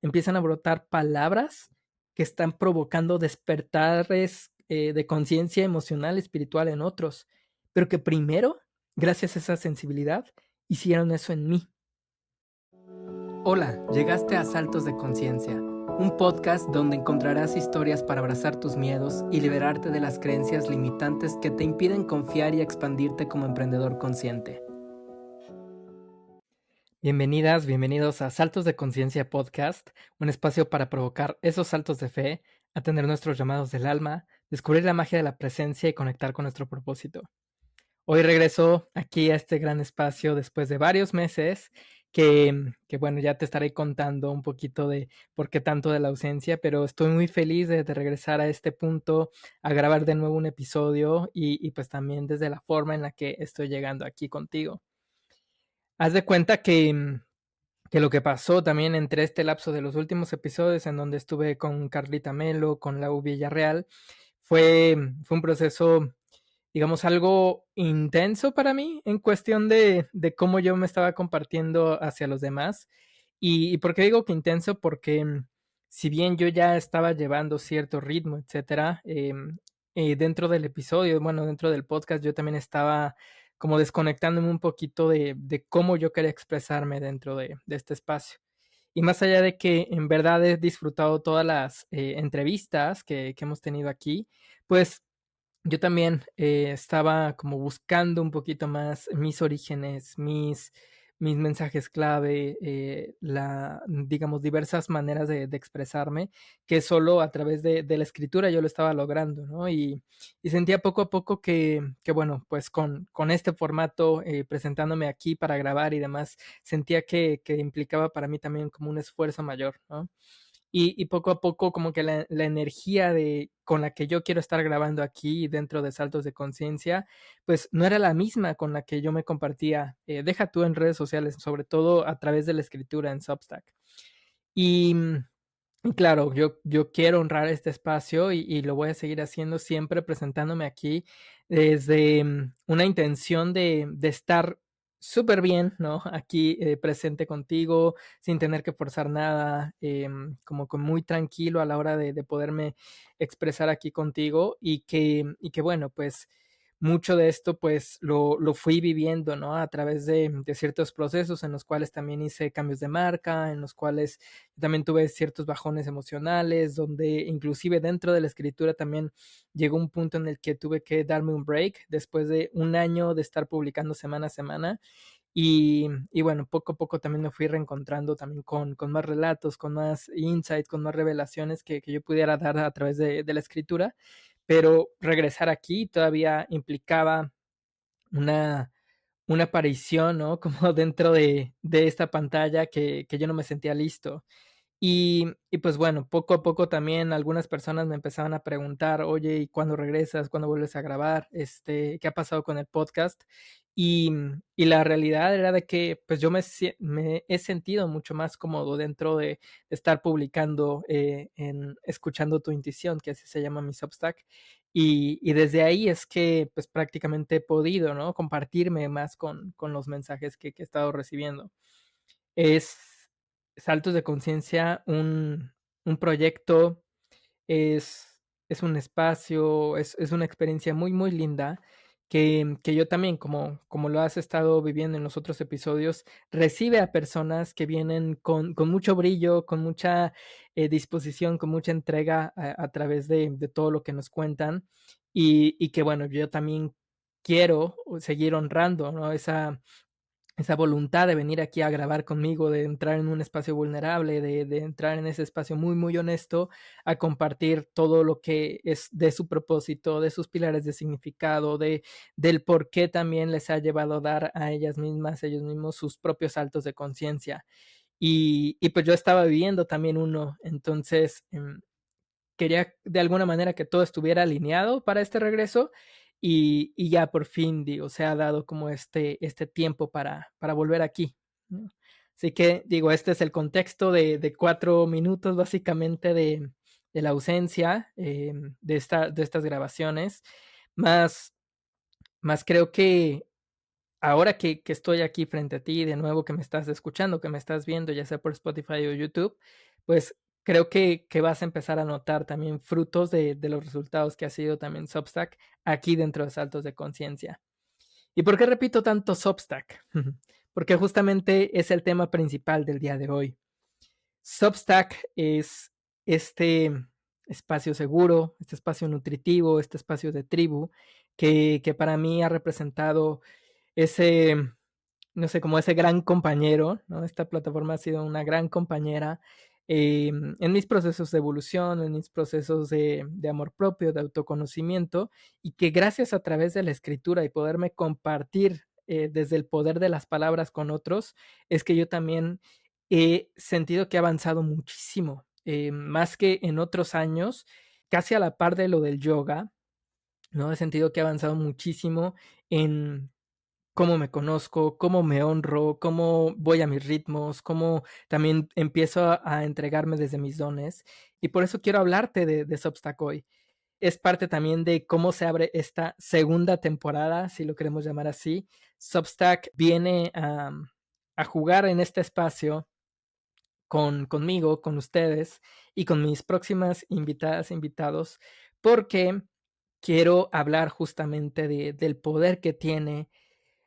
empiezan a brotar palabras que están provocando despertares de conciencia emocional, espiritual en otros, pero que primero, gracias a esa sensibilidad, hicieron eso en mí. Hola, llegaste a Saltos de Conciencia, un podcast donde encontrarás historias para abrazar tus miedos y liberarte de las creencias limitantes que te impiden confiar y expandirte como emprendedor consciente. Bienvenidas, bienvenidos a Saltos de Conciencia Podcast, un espacio para provocar esos saltos de fe, atender nuestros llamados del alma, descubrir la magia de la presencia y conectar con nuestro propósito. Hoy regreso aquí a este gran espacio después de varios meses que bueno, ya te estaré contando un poquito de por qué tanto de la ausencia, pero estoy muy feliz de regresar a este punto, a grabar de nuevo un episodio y pues también desde la forma en la que estoy llegando aquí contigo. Haz de cuenta que lo que pasó también entre este lapso de los últimos episodios en donde estuve con Carlita Melo, con Lau Villarreal, fue un proceso, digamos, algo intenso para mí en cuestión de cómo yo me estaba compartiendo hacia los demás. ¿Y por qué digo que intenso? Porque si bien yo ya estaba llevando cierto ritmo, etcétera, dentro del episodio, bueno, dentro del podcast, yo también estaba como desconectándome un poquito de cómo yo quería expresarme dentro de este espacio. Y más allá de que en verdad he disfrutado todas las entrevistas que hemos tenido aquí, pues yo también estaba como buscando un poquito más mis orígenes, mis mensajes clave, digamos, diversas maneras de expresarme, que solo a través de la escritura yo lo estaba logrando, ¿no? Y sentía poco a poco que bueno, pues con este formato, presentándome aquí para grabar y demás, sentía que implicaba para mí también como un esfuerzo mayor, ¿no? Y poco a poco como que la energía con la que yo quiero estar grabando aquí dentro de Saltos de Conciencia, pues no era la misma con la que yo me compartía, deja tú en redes sociales, sobre todo a través de la escritura en Substack. Y, y claro, yo quiero honrar este espacio y lo voy a seguir haciendo siempre presentándome aquí desde una intención de estar súper bien, ¿no? Aquí presente contigo, sin tener que forzar nada, como que muy tranquilo a la hora de poderme expresar aquí contigo y que bueno, pues mucho de esto pues lo fui viviendo, ¿no? A través de ciertos procesos en los cuales también hice cambios de marca, en los cuales también tuve ciertos bajones emocionales, donde inclusive dentro de la escritura también llegó un punto en el que tuve que darme un break después de un año de estar publicando semana a semana. Y bueno, poco a poco también me fui reencontrando también con más relatos, con más insights, con más revelaciones que yo pudiera dar a través de la escritura, pero regresar aquí todavía implicaba una, una aparición, ¿no? Como dentro de esta pantalla que yo no me sentía listo. Y pues bueno, poco a poco también algunas personas me empezaban a preguntar, oye, ¿y cuándo regresas? ¿Cuándo vuelves a grabar? ¿Qué ha pasado con el podcast? Y la realidad era de que pues yo me he sentido mucho más cómodo dentro de estar publicando en Escuchando tu Intuición, que así se llama mi Substack. Y desde ahí es que pues prácticamente he podido, ¿no? Compartirme más con los mensajes que he estado recibiendo. Es Saltos de Conciencia, un proyecto, es un espacio, es una experiencia muy, muy linda que yo también, como lo has estado viviendo en los otros episodios, recibe a personas que vienen con mucho brillo, con mucha disposición, con mucha entrega a través de todo lo que nos cuentan y que bueno, yo también quiero seguir honrando, ¿no? Esa voluntad de venir aquí a grabar conmigo, de entrar en un espacio vulnerable, de entrar en ese espacio muy, muy honesto, a compartir todo lo que es de su propósito, de sus pilares de significado, del por qué también les ha llevado a dar a ellas mismas, ellos mismos, sus propios saltos de conciencia. Y pues yo estaba viviendo también uno, entonces quería de alguna manera que todo estuviera alineado para este regreso y ya por fin, digo, se ha dado como este tiempo para volver aquí, ¿no? Así que, digo, este es el contexto de 4 minutos básicamente de la ausencia de estas grabaciones, más, más creo que ahora que estoy aquí frente a ti, de nuevo que me estás escuchando, que me estás viendo, ya sea por Spotify o YouTube, pues creo que vas a empezar a notar también frutos de los resultados que ha sido también Substack aquí dentro de Saltos de Conciencia. ¿Y por qué repito tanto Substack? Porque justamente es el tema principal del día de hoy. Substack es este espacio seguro, este espacio nutritivo, este espacio de tribu, que para mí ha representado ese, no sé, como ese gran compañero, ¿no? Esta plataforma ha sido una gran compañera en mis procesos de evolución, en mis procesos de amor propio, de autoconocimiento, y que gracias a través de la escritura y poderme compartir desde el poder de las palabras con otros, es que yo también he sentido que he avanzado muchísimo, más que en otros años, casi a la par de lo del yoga, ¿no? He sentido que he avanzado muchísimo en cómo me conozco, cómo me honro, cómo voy a mis ritmos, cómo también empiezo a entregarme desde mis dones. Y por eso quiero hablarte de Substack hoy. Es parte también de cómo se abre esta segunda temporada, si lo queremos llamar así. Substack viene a jugar en este espacio conmigo, con ustedes y con mis próximas invitadas, invitados, porque quiero hablar justamente del poder que tiene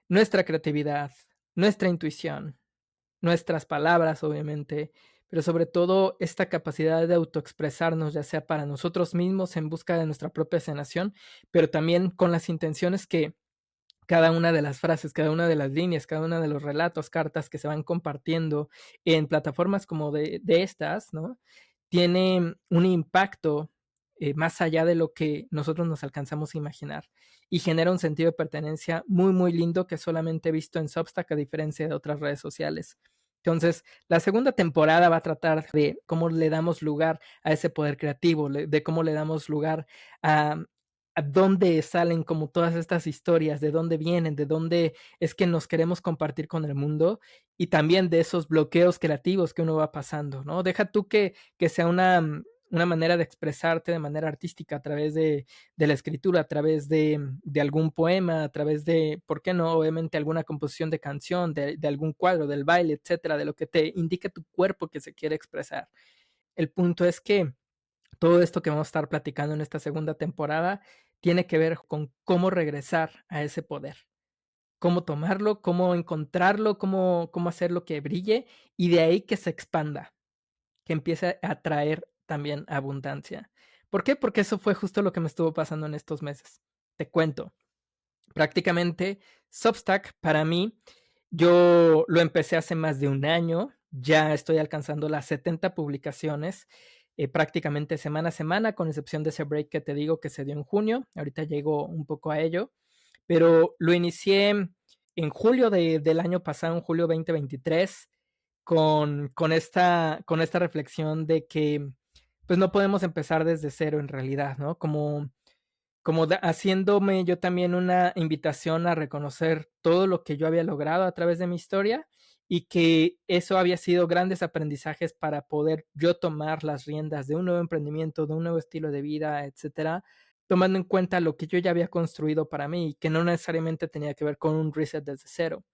nuestra creatividad, nuestra intuición, nuestras palabras, obviamente, pero sobre todo esta capacidad de autoexpresarnos, ya sea para nosotros mismos en busca de nuestra propia sanación, pero también con las intenciones que cada una de las frases, cada una de las líneas, cada uno de los relatos, cartas que se van compartiendo en plataformas como de estas, ¿no? Tiene un impacto más allá de lo que nosotros nos alcanzamos a imaginar y genera un sentido de pertenencia muy, muy lindo que solamente he visto en Substack a diferencia de otras redes sociales. Entonces, la segunda temporada va a tratar de cómo le damos lugar a ese poder creativo, de cómo le damos lugar a dónde salen como todas estas historias, de dónde vienen, de dónde es que nos queremos compartir con el mundo y también de esos bloqueos creativos que uno va pasando, ¿no? Deja tú que sea una manera de expresarte de manera artística a través de la escritura, a través de algún poema, a través de, ¿por qué no? Obviamente alguna composición de canción, de algún cuadro, del baile, etcétera, de lo que te indique tu cuerpo que se quiere expresar. El punto es que todo esto que vamos a estar platicando en esta segunda temporada tiene que ver con cómo regresar a ese poder, cómo tomarlo, cómo encontrarlo, cómo hacerlo que brille y de ahí que se expanda, que empiece a traer también abundancia. ¿Por qué? Porque eso fue justo lo que me estuvo pasando en estos meses. Te cuento. Prácticamente Substack para mí, yo lo empecé hace más de un año, ya estoy alcanzando las 70 publicaciones, prácticamente semana a semana, con excepción de ese break que te digo que se dio en junio, ahorita llego un poco a ello, pero lo inicié en julio del año pasado, en julio 2023, con esta reflexión de que pues no podemos empezar desde cero en realidad, ¿no? Como haciéndome yo también una invitación a reconocer todo lo que yo había logrado a través de mi historia y que eso había sido grandes aprendizajes para poder yo tomar las riendas de un nuevo emprendimiento, de un nuevo estilo de vida, etcétera, tomando en cuenta lo que yo ya había construido para mí y que no necesariamente tenía que ver con un reset desde cero.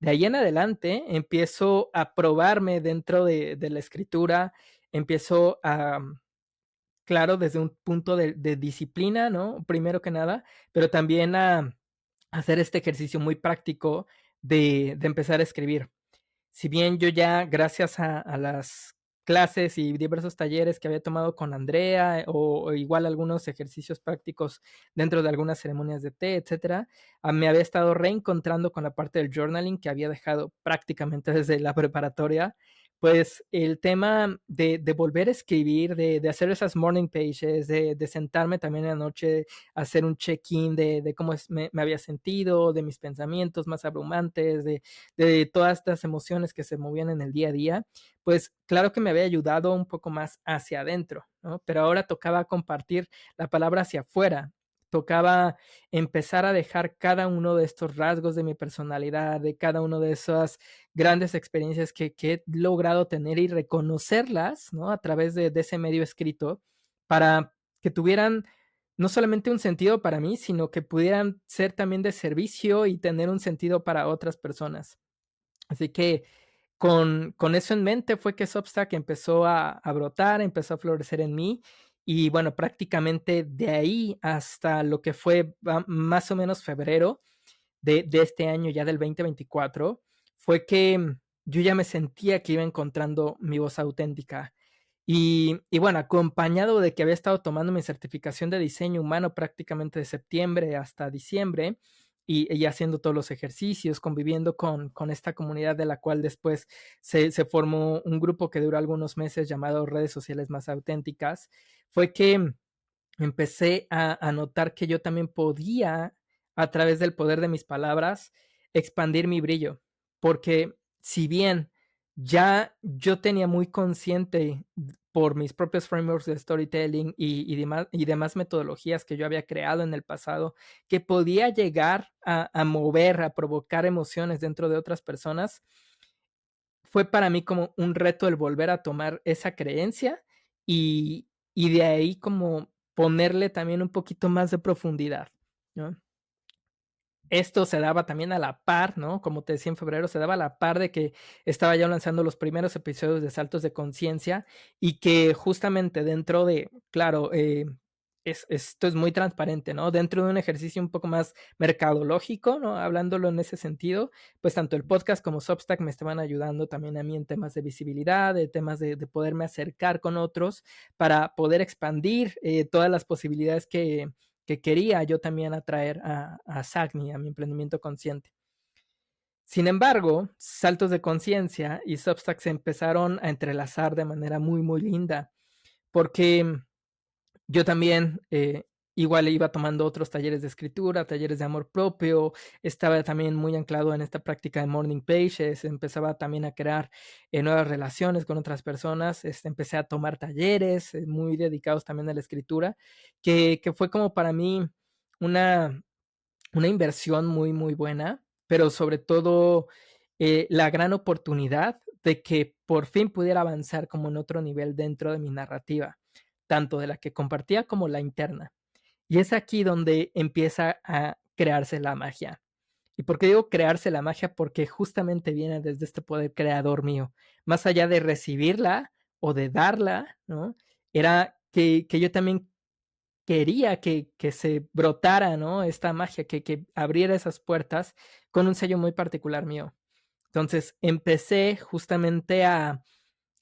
De ahí en adelante empiezo a probarme dentro de la escritura, empiezo a, claro, desde un punto de disciplina, ¿no? Primero que nada, pero también a hacer este ejercicio muy práctico de empezar a escribir. Si bien yo ya, gracias a las clases y diversos talleres que había tomado con Andrea o igual algunos ejercicios prácticos dentro de algunas ceremonias de té, etcétera, me había estado reencontrando con la parte del journaling que había dejado prácticamente desde la preparatoria, pues el tema de volver a escribir, de hacer esas morning pages, de sentarme también en la noche a hacer un check-in de cómo me había sentido, de mis pensamientos más abrumantes, de todas estas emociones que se movían en el día a día, pues claro que me había ayudado un poco más hacia adentro, ¿no? Pero ahora tocaba compartir la palabra hacia afuera, tocaba empezar a dejar cada uno de estos rasgos de mi personalidad, de cada una de esas grandes experiencias que he logrado tener y reconocerlas, ¿no? A través de ese medio escrito, para que tuvieran no solamente un sentido para mí, sino que pudieran ser también de servicio y tener un sentido para otras personas. Así que Con eso en mente fue que Substack empezó a brotar, empezó a florecer en mí y bueno, prácticamente de ahí hasta lo que fue más o menos febrero de este año, ya del 2024, fue que yo ya me sentía que iba encontrando mi voz auténtica. Y bueno, acompañado de que había estado tomando mi certificación de diseño humano prácticamente de septiembre hasta diciembre y haciendo todos los ejercicios, conviviendo con esta comunidad de la cual después se formó un grupo que duró algunos meses llamado Redes Sociales Más Auténticas, fue que empecé a notar que yo también podía, a través del poder de mis palabras, expandir mi brillo. Porque si bien ya yo tenía muy consciente por mis propios frameworks de storytelling y demás metodologías que yo había creado en el pasado, que podía llegar a mover, a provocar emociones dentro de otras personas, fue para mí como un reto el volver a tomar esa creencia y de ahí como ponerle también un poquito más de profundidad, ¿no? Esto se daba también a la par, ¿no? Como te decía en febrero, se daba a la par de que estaba ya lanzando los primeros episodios de Saltos de Conciencia y que justamente dentro de, claro, esto es muy transparente, ¿no? Dentro de un ejercicio un poco más mercadológico, ¿no? Hablándolo en ese sentido, pues tanto el podcast como Substack me estaban ayudando también a mí en temas de visibilidad, de temas de poderme acercar con otros para poder expandir todas las posibilidades que quería yo también atraer a Sagni, a mi emprendimiento consciente. Sin embargo, Saltos de Conciencia y Substack se empezaron a entrelazar de manera muy, muy linda, porque yo también igual iba tomando otros talleres de escritura, talleres de amor propio, estaba también muy anclado en esta práctica de morning pages, empezaba también a crear nuevas relaciones con otras personas, empecé a tomar talleres muy dedicados también a la escritura, que fue como para mí una, una inversión muy, muy buena, pero sobre todo la gran oportunidad de que por fin pudiera avanzar como en otro nivel dentro de mi narrativa, tanto de la que compartía como la interna. Y es aquí donde empieza a crearse la magia. ¿Y por qué digo crearse la magia? Porque justamente viene desde este poder creador mío. Más allá de recibirla o de darla, ¿no? Era que yo también quería que se brotara, ¿no? Esta magia, que abriera esas puertas con un sello muy particular mío. Entonces empecé justamente a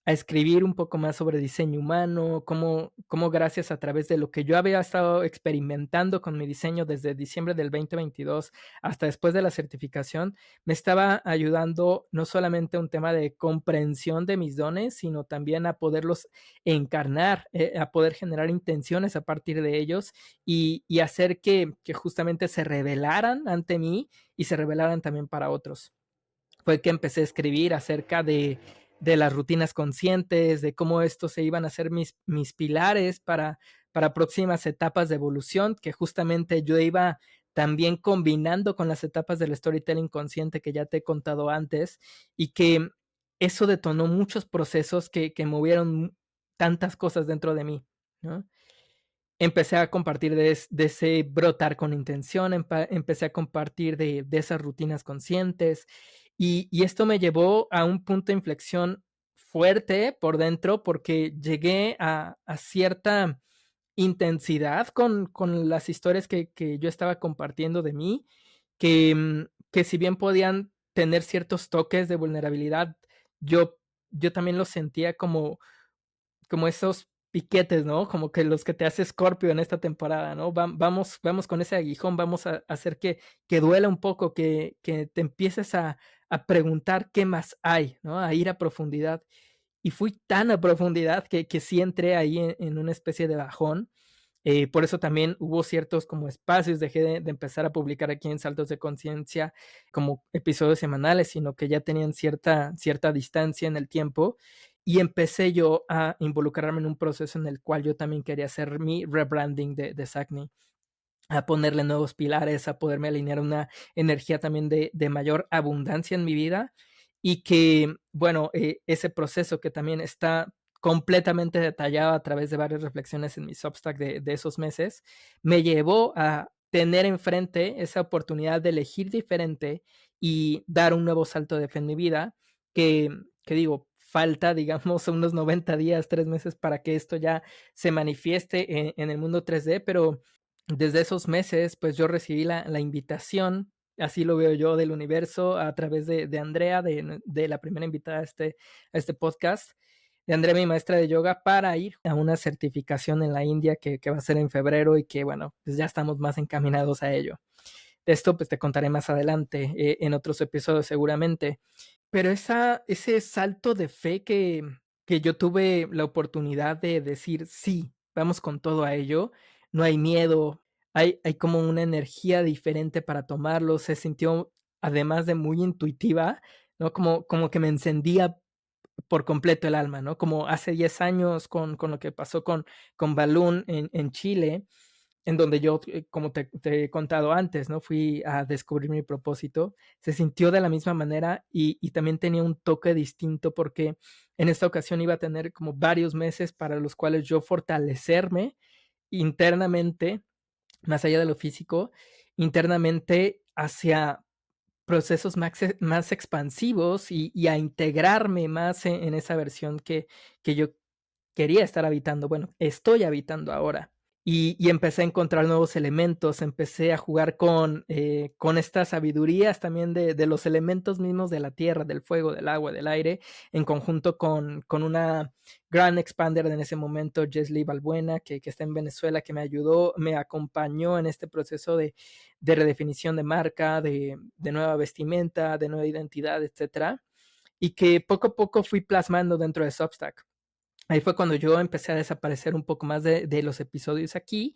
escribir un poco más sobre diseño humano, cómo gracias a través de lo que yo había estado experimentando con mi diseño desde diciembre del 2022 hasta después de la certificación, me estaba ayudando no solamente a un tema de comprensión de mis dones, sino también a poderlos encarnar, a poder generar intenciones a partir de ellos y hacer que justamente se revelaran ante mí y se revelaran también para otros. Fue que empecé a escribir acerca de las rutinas conscientes, de cómo estos se iban a ser mis pilares para próximas etapas de evolución, que justamente yo iba también combinando con las etapas del storytelling consciente que ya te he contado antes, y que eso detonó muchos procesos que movieron tantas cosas dentro de mí, ¿no? Empecé a compartir de ese brotar con intención, empecé a compartir de esas rutinas conscientes y esto me llevó a un punto de inflexión fuerte por dentro porque llegué a cierta intensidad con las historias que yo estaba compartiendo de mí, que si bien podían tener ciertos toques de vulnerabilidad, yo, yo también los sentía como esos piquetes, ¿no? Como que los que te hace Scorpio en esta temporada, ¿no? Vamos con ese aguijón, vamos a hacer que duela un poco, que te empieces a preguntar qué más hay, ¿no? A ir a profundidad. Y fui tan a profundidad que sí entré ahí en una especie de bajón. Por eso también hubo ciertos como espacios, dejé de empezar a publicar aquí en Saltos de Conciencia como episodios semanales, sino que ya tenían cierta distancia en el tiempo y empecé yo a involucrarme en un proceso en el cual yo también quería hacer mi rebranding de Sagni, a ponerle nuevos pilares, a poderme alinear una energía también de mayor abundancia en mi vida y que, bueno, ese proceso que también está completamente detallado a través de varias reflexiones en mi Substack de esos meses, me llevó a tener enfrente esa oportunidad de elegir diferente y dar un nuevo salto de fe en mi vida que que digo, falta, digamos, unos 90 días, 3 meses para que esto ya se manifieste en el mundo 3D, pero desde esos meses, pues, yo recibí la invitación, así lo veo yo, del universo a través de Andrea, de la primera invitada a este podcast, de Andrea, mi maestra de yoga, para ir a una certificación en la India que va a ser en febrero y que, bueno, pues, ya estamos más encaminados a ello. De esto, pues, te contaré más adelante, en otros episodios seguramente. Pero ese salto de fe que yo tuve la oportunidad de decir: "Sí, vamos con todo a ello", no hay miedo, hay como una energía diferente para tomarlo, se sintió, además de muy intuitiva, ¿no? Como que me encendía por completo el alma, ¿no? Como hace 10 años con lo que pasó con Balloon en Chile, en donde yo, como te he contado antes, ¿no? Fui a descubrir mi propósito, se sintió de la misma manera y también tenía un toque distinto porque en esta ocasión iba a tener como varios meses para los cuales yo fortalecerme internamente, más allá de lo físico, internamente hacia procesos más expansivos y a integrarme más en esa versión que yo quería estar habitando, bueno, estoy habitando ahora. Y empecé a encontrar nuevos elementos, empecé a jugar con estas sabidurías también de los elementos mismos de la tierra, del fuego, del agua, del aire, en conjunto con una gran expander en ese momento, Jesly Balbuena, que está en Venezuela, que me ayudó, me acompañó en este proceso de redefinición de marca, de nueva vestimenta, de nueva identidad, etcétera, y que poco a poco fui plasmando dentro de Substack. Ahí fue cuando yo empecé a desaparecer un poco más de los episodios aquí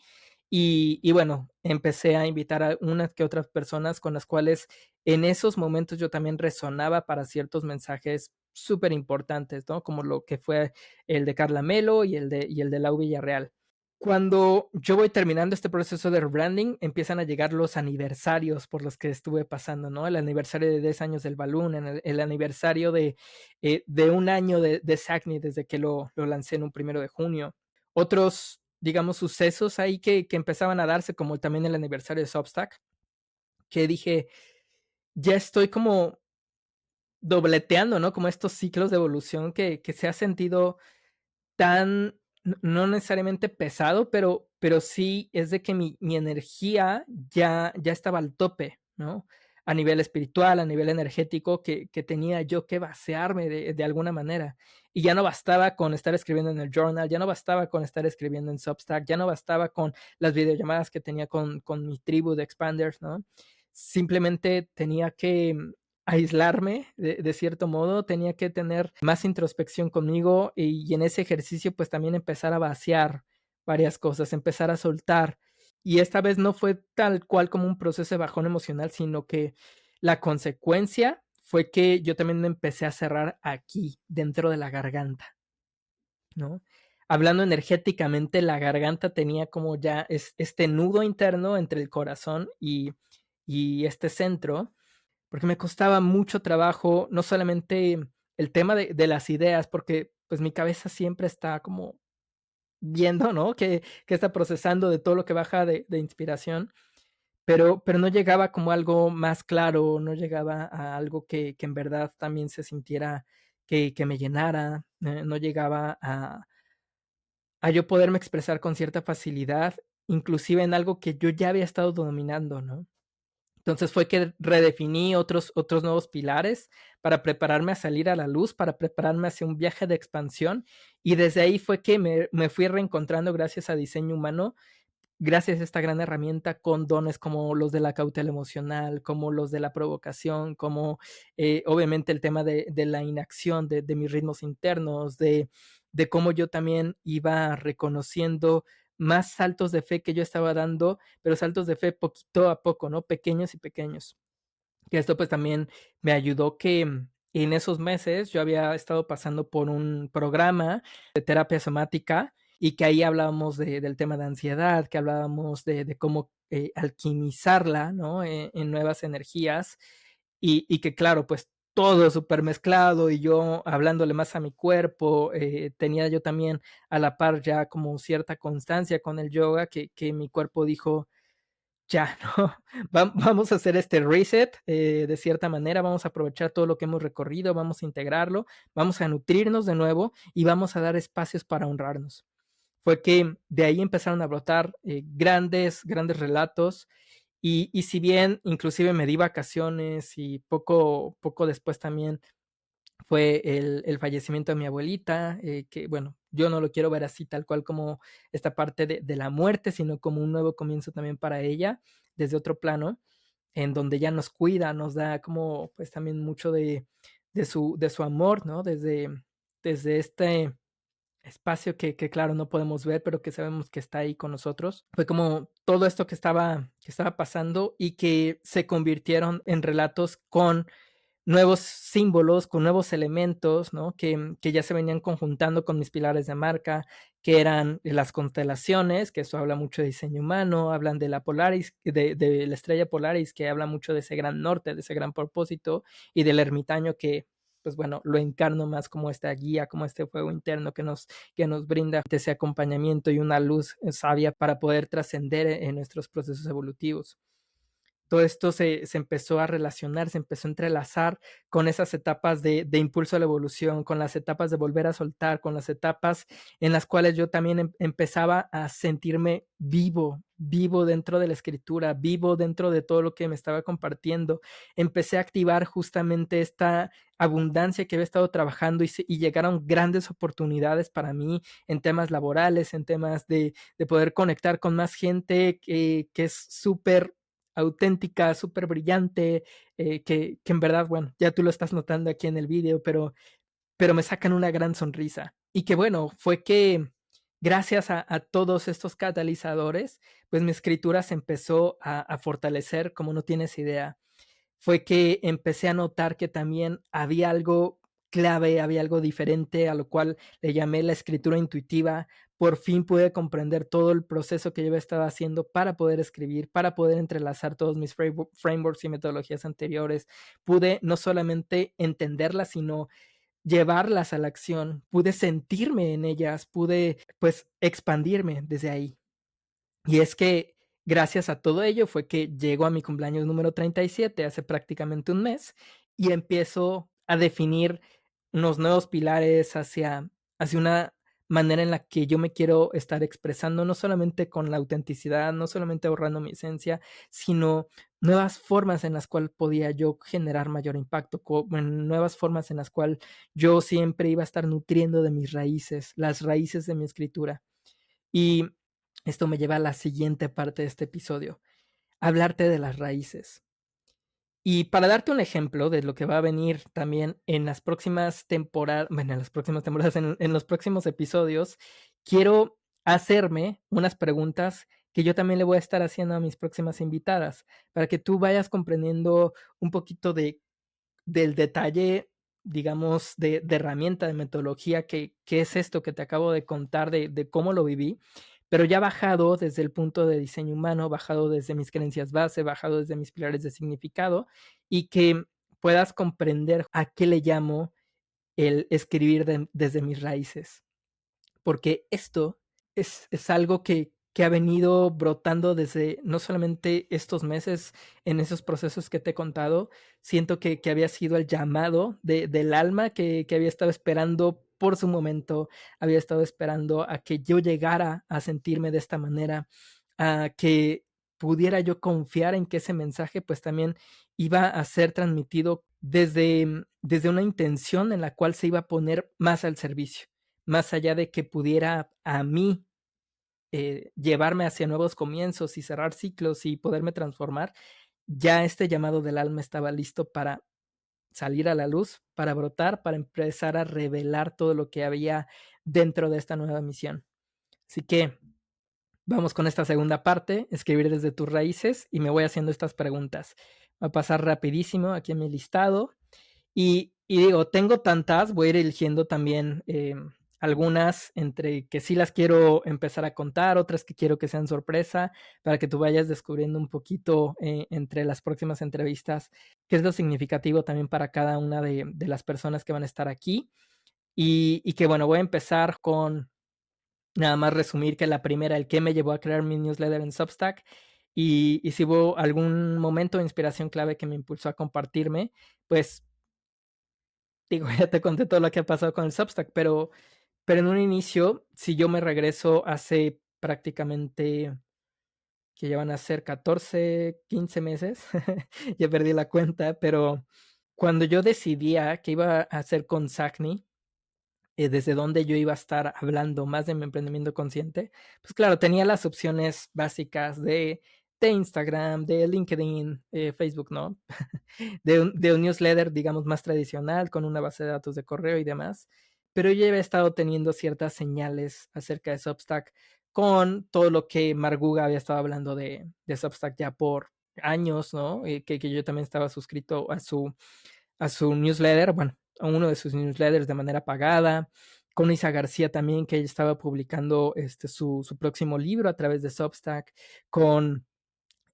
y bueno, empecé a invitar a unas que otras personas con las cuales en esos momentos yo también resonaba para ciertos mensajes súper importantes, ¿no? Como lo que fue el de Carla Melo y el de Lau Villarreal. Cuando yo voy terminando este proceso de rebranding, empiezan a llegar los aniversarios por los que estuve pasando, ¿no? El aniversario de 10 años del Balloon, el aniversario de un año de Sagni desde que lo lancé en un 1 de junio. Otros, digamos, sucesos ahí que empezaban a darse, como también el aniversario de Substack, que dije, ya estoy como dobleteando, ¿no? Como estos ciclos de evolución que se ha sentido tan, no necesariamente pesado, pero sí es de que mi energía ya estaba al tope, ¿no? A nivel espiritual, a nivel energético, que tenía yo que vaciarme de alguna manera. Y ya no bastaba con estar escribiendo en el journal, ya no bastaba con estar escribiendo en Substack, ya no bastaba con las videollamadas que tenía con mi tribu de expanders, ¿no? Simplemente tenía que aislarme de cierto modo, tenía que tener más introspección conmigo y en ese ejercicio pues también empezar a vaciar varias cosas, empezar a soltar. Y esta vez no fue tal cual como un proceso de bajón emocional, sino que la consecuencia fue que yo también me empecé a cerrar aquí, dentro de la garganta, ¿no? Hablando energéticamente, la garganta tenía como ya este nudo interno entre el corazón y este centro, porque me costaba mucho trabajo, no solamente el tema de las ideas, porque pues mi cabeza siempre está como viendo, ¿no? Que está procesando de todo lo que baja de inspiración, pero no llegaba como algo más claro, no llegaba a algo que en verdad también se sintiera que me llenara, no llegaba a yo poderme expresar con cierta facilidad, inclusive en algo que yo ya había estado dominando, ¿no? Entonces fue que redefiní otros nuevos pilares para prepararme a salir a la luz, para prepararme hacia un viaje de expansión. Y desde ahí fue que me fui reencontrando gracias a diseño humano, gracias a esta gran herramienta con dones como los de la cautela emocional, como los de la provocación, como obviamente el tema de la inacción, de mis ritmos internos, de cómo yo también iba reconociendo más saltos de fe que yo estaba dando, pero saltos de fe poquito a poco, ¿no? Pequeños y pequeños. Que esto pues también me ayudó que en esos meses yo había estado pasando por un programa de terapia somática y que ahí hablábamos del tema de ansiedad, que hablábamos de cómo alquimizarla, ¿no? En nuevas energías y que claro, pues todo súper mezclado y yo hablándole más a mi cuerpo, tenía yo también a la par ya como cierta constancia con el yoga que mi cuerpo dijo, ya, ¿no? Vamos a hacer este reset, de cierta manera, vamos a aprovechar todo lo que hemos recorrido, vamos a integrarlo, vamos a nutrirnos de nuevo y vamos a dar espacios para honrarnos. Fue que de ahí empezaron a brotar grandes relatos y si bien inclusive me di vacaciones y poco después también fue el fallecimiento de mi abuelita, que bueno, yo no lo quiero ver así tal cual como esta parte de la muerte, sino como un nuevo comienzo también para ella, desde otro plano, en donde ella nos cuida, nos da como pues también mucho de su amor, ¿no? Desde este espacio que claro, no podemos ver, pero que sabemos que está ahí con nosotros. Fue como todo esto que estaba pasando y que se convirtieron en relatos con nuevos símbolos, con nuevos elementos, ¿no? Que ya se venían conjuntando con mis pilares de marca, que eran las constelaciones, que eso habla mucho de diseño humano, hablan de la Polaris, de la estrella Polaris, que habla mucho de ese gran norte, de ese gran propósito, y del ermitaño que, pues bueno, lo encarno más como esta guía, como este fuego interno que nos brinda ese acompañamiento y una luz sabia para poder trascender en nuestros procesos evolutivos. Todo esto se empezó a relacionar, se empezó a entrelazar con esas etapas de impulso a la evolución, con las etapas de volver a soltar, con las etapas en las cuales yo también empezaba a sentirme vivo, vivo dentro de la escritura, vivo dentro de todo lo que me estaba compartiendo. Empecé a activar justamente esta abundancia que había estado trabajando y llegaron grandes oportunidades para mí en temas laborales, en temas de poder conectar con más gente que es súper auténtica, súper brillante, que en verdad, bueno, ya tú lo estás notando aquí en el video, pero me sacan una gran sonrisa. Y que bueno, fue que gracias a todos estos catalizadores, pues mi escritura se empezó a fortalecer como no tienes idea. Fue que empecé a notar que también había algo clave, había algo diferente, a lo cual le llamé la escritura intuitiva. Por fin pude comprender todo el proceso que yo había estado haciendo para poder escribir, para poder entrelazar todos mis frameworks y metodologías anteriores. Pude no solamente entenderlas, sino llevarlas a la acción. Pude sentirme en ellas, pude pues expandirme desde ahí. Y es que gracias a todo ello fue que llego a mi cumpleaños número 37 hace prácticamente un mes y empiezo a definir unos nuevos pilares hacia una manera en la que yo me quiero estar expresando, no solamente con la autenticidad, no solamente ahorrando mi esencia, sino nuevas formas en las cuales podía yo generar mayor impacto, nuevas formas en las cuales yo siempre iba a estar nutriendo de mis raíces, las raíces de mi escritura. Y esto me lleva a la siguiente parte de este episodio, hablarte de las raíces. Y para darte un ejemplo de lo que va a venir también en las próximas temporadas, bueno, en las próximas temporadas, en los próximos episodios, quiero hacerme unas preguntas que yo también le voy a estar haciendo a mis próximas invitadas, para que tú vayas comprendiendo un poquito del detalle, digamos, de herramienta, de metodología, que es esto que te acabo de contar de cómo lo viví, pero ya bajado desde el punto de diseño humano, bajado desde mis creencias base, bajado desde mis pilares de significado, y que puedas comprender a qué le llamo el escribir desde mis raíces. Porque esto es algo que ha venido brotando desde no solamente estos meses en esos procesos que te he contado, siento que había sido el llamado del alma que había estado esperando por su momento, había estado esperando a que yo llegara a sentirme de esta manera, a que pudiera yo confiar en que ese mensaje pues también iba a ser transmitido desde una intención en la cual se iba a poner más al servicio, más allá de que pudiera a mí llevarme hacia nuevos comienzos y cerrar ciclos y poderme transformar, ya este llamado del alma estaba listo para salir a la luz, para brotar, para empezar a revelar todo lo que había dentro de esta nueva misión. Así que vamos con esta segunda parte, escribir desde tus raíces, y me voy haciendo estas preguntas. Va a pasar rapidísimo aquí en mi listado. Y digo, tengo tantas, voy a ir eligiendo también algunas entre que sí las quiero empezar a contar, otras que quiero que sean sorpresa, para que tú vayas descubriendo un poquito entre las próximas entrevistas qué es lo significativo también para cada una de las personas que van a estar aquí. Y que bueno, voy a empezar con nada más resumir que la primera, el que me llevó a crear mi newsletter en Substack. y si hubo algún momento de inspiración clave que me impulsó a compartirme, pues, digo, ya te conté todo lo que ha pasado con el Substack, pero en un inicio, si yo me regreso hace prácticamente, que ya van a ser 14, 15 meses, ya perdí la cuenta, pero cuando yo decidía que iba a hacer con Sagni, desde donde yo iba a estar hablando más de mi emprendimiento consciente, pues claro, tenía las opciones básicas de Instagram, de LinkedIn, Facebook, ¿no? De un newsletter, digamos, más tradicional, con una base de datos de correo y demás. Pero yo ya había estado teniendo ciertas señales acerca de Substack con todo lo que Marguga había estado hablando de Substack ya por años, ¿no? Que yo también estaba suscrito a su newsletter, bueno, a uno de sus newsletters de manera pagada. Con Isa García también, que ella estaba publicando su próximo libro a través de Substack. Con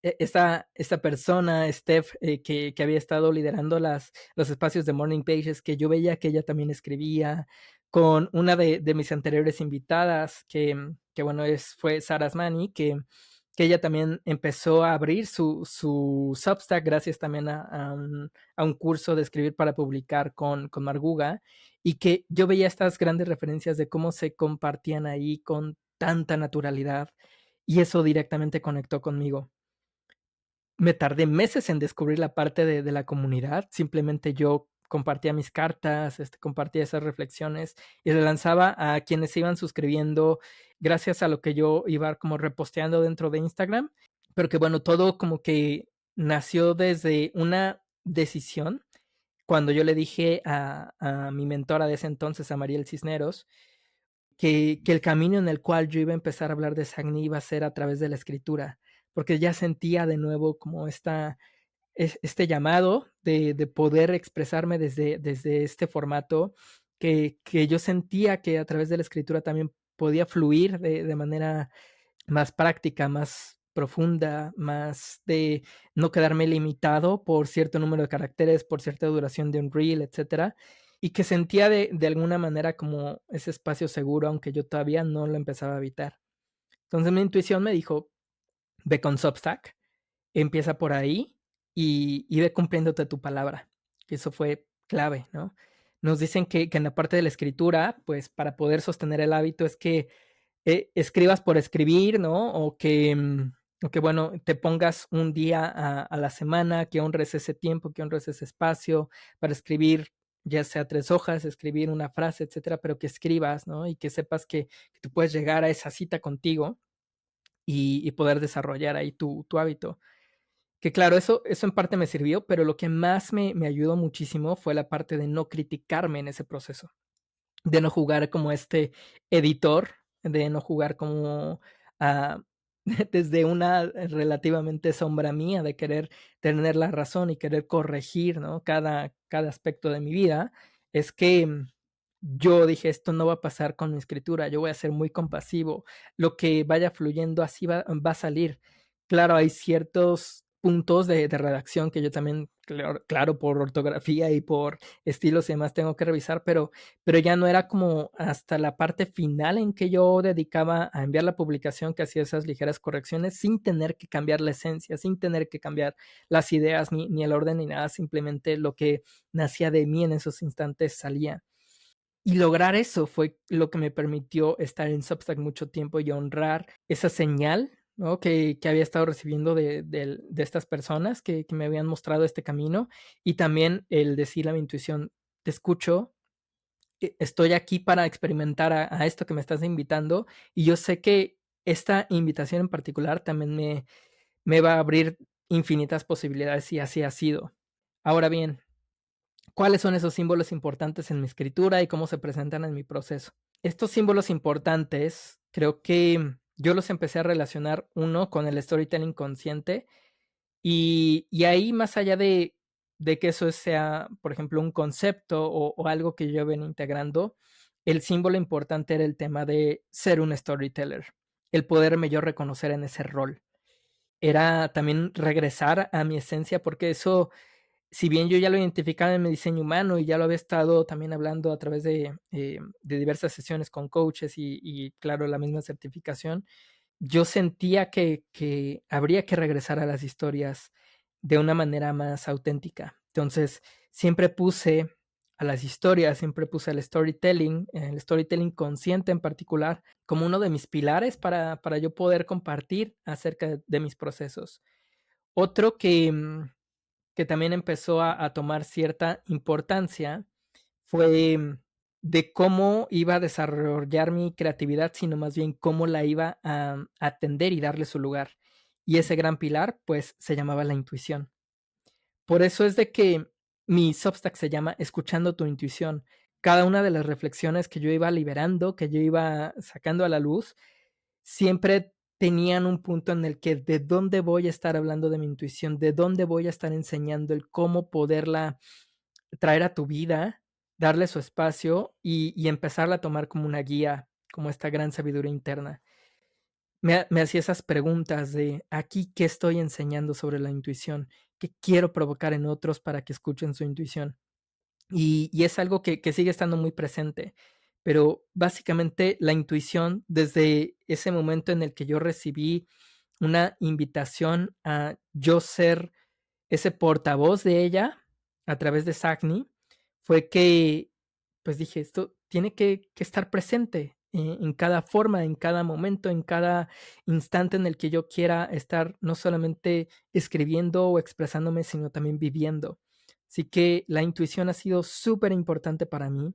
esta persona, Steph, que había estado liderando los espacios de Morning Pages, que yo veía que ella también escribía, con una de mis anteriores invitadas, que bueno, fue Sara Asmani, que ella también empezó a abrir su Substack gracias también a un curso de escribir para publicar con Marguga, y que yo veía estas grandes referencias de cómo se compartían ahí con tanta naturalidad, y eso directamente conectó conmigo. Me tardé meses en descubrir la parte de la comunidad. Simplemente yo compartía mis cartas, compartía esas reflexiones y le lanzaba a quienes se iban suscribiendo gracias a lo que yo iba como reposteando dentro de Instagram. Pero que bueno, todo como que nació desde una decisión cuando yo le dije a mi mentora de ese entonces, a Mariel Cisneros, que el camino en el cual yo iba a empezar a hablar de Sagni iba a ser a través de la escritura, porque ya sentía de nuevo como este llamado de poder expresarme desde este formato, que yo sentía que a través de la escritura también podía fluir de manera más práctica, más profunda, más de no quedarme limitado por cierto número de caracteres, por cierta duración de un reel, etcétera, y que sentía de alguna manera como ese espacio seguro, aunque yo todavía no lo empezaba a habitar. Entonces mi intuición me dijo, ve con Substack, empieza por ahí y ve cumpliéndote tu palabra. Y eso fue clave, ¿no? Nos dicen que en la parte de la escritura, pues para poder sostener el hábito es que escribas por escribir, ¿no? O que, bueno, te pongas un día a la semana, que honres ese tiempo, que honres ese espacio para escribir, ya sea 3 hojas, escribir una frase, etcétera, pero que escribas, ¿no? Y que sepas que tú puedes llegar a esa cita contigo y poder desarrollar ahí tu hábito. Que claro, eso en parte me sirvió, pero lo que más me ayudó muchísimo fue la parte de no criticarme en ese proceso, de no jugar como este editor, de no jugar como ah, desde una relativamente sombra mía, de querer tener la razón y querer corregir, ¿no? Cada aspecto de mi vida. Es que yo dije, esto no va a pasar con mi escritura, yo voy a ser muy compasivo, lo que vaya fluyendo así va a salir. Claro, hay ciertos puntos de redacción que yo también, claro, por ortografía y por estilos y demás tengo que revisar, pero ya no era como hasta la parte final en que yo dedicaba a enviar la publicación que hacía esas ligeras correcciones sin tener que cambiar la esencia, sin tener que cambiar las ideas ni el orden ni nada, simplemente lo que nacía de mí en esos instantes salía. Y lograr eso fue lo que me permitió estar en Substack mucho tiempo y honrar esa señal, ¿no? que había estado recibiendo de estas personas que me habían mostrado este camino, y también el decirle a mi intuición, te escucho, estoy aquí para experimentar a esto que me estás invitando, y yo sé que esta invitación en particular también me va a abrir infinitas posibilidades, y así ha sido. Ahora bien, ¿cuáles son esos símbolos importantes en mi escritura y cómo se presentan en mi proceso? Estos símbolos importantes, creo que yo los empecé a relacionar, uno, con el storytelling consciente, y ahí, más allá de que eso sea, por ejemplo, un concepto o algo que yo ven integrando, el símbolo importante era el tema de ser un storyteller, el poderme yo reconocer en ese rol. Era también regresar a mi esencia, porque eso, si bien yo ya lo identificaba en mi diseño humano y ya lo había estado también hablando a través de diversas sesiones con coaches y claro, la misma certificación, yo sentía que habría que regresar a las historias de una manera más auténtica. Entonces, siempre puse a las historias, siempre puse el storytelling consciente en particular, como uno de mis pilares para yo poder compartir acerca de mis procesos. Otro que también empezó a tomar cierta importancia fue de cómo iba a desarrollar mi creatividad, sino más bien cómo la iba a atender y darle su lugar. Y ese gran pilar, pues, se llamaba la intuición. Por eso es de que mi Substack se llama Escuchando tu intuición. Cada una de las reflexiones que yo iba liberando, que yo iba sacando a la luz, siempre tenían un punto en el que de dónde voy a estar hablando de mi intuición, de dónde voy a estar enseñando el cómo poderla traer a tu vida, darle su espacio y empezarla a tomar como una guía, como esta gran sabiduría interna. Me hacía esas preguntas de aquí, ¿qué estoy enseñando sobre la intuición? ¿Qué quiero provocar en otros para que escuchen su intuición? Y es algo que sigue estando muy presente, pero básicamente la intuición, desde ese momento en el que yo recibí una invitación a yo ser ese portavoz de ella a través de Sagni, fue que, pues dije, esto tiene que estar presente en cada forma, en cada momento, en cada instante en el que yo quiera estar no solamente escribiendo o expresándome, sino también viviendo. Así que la intuición ha sido súper importante para mí.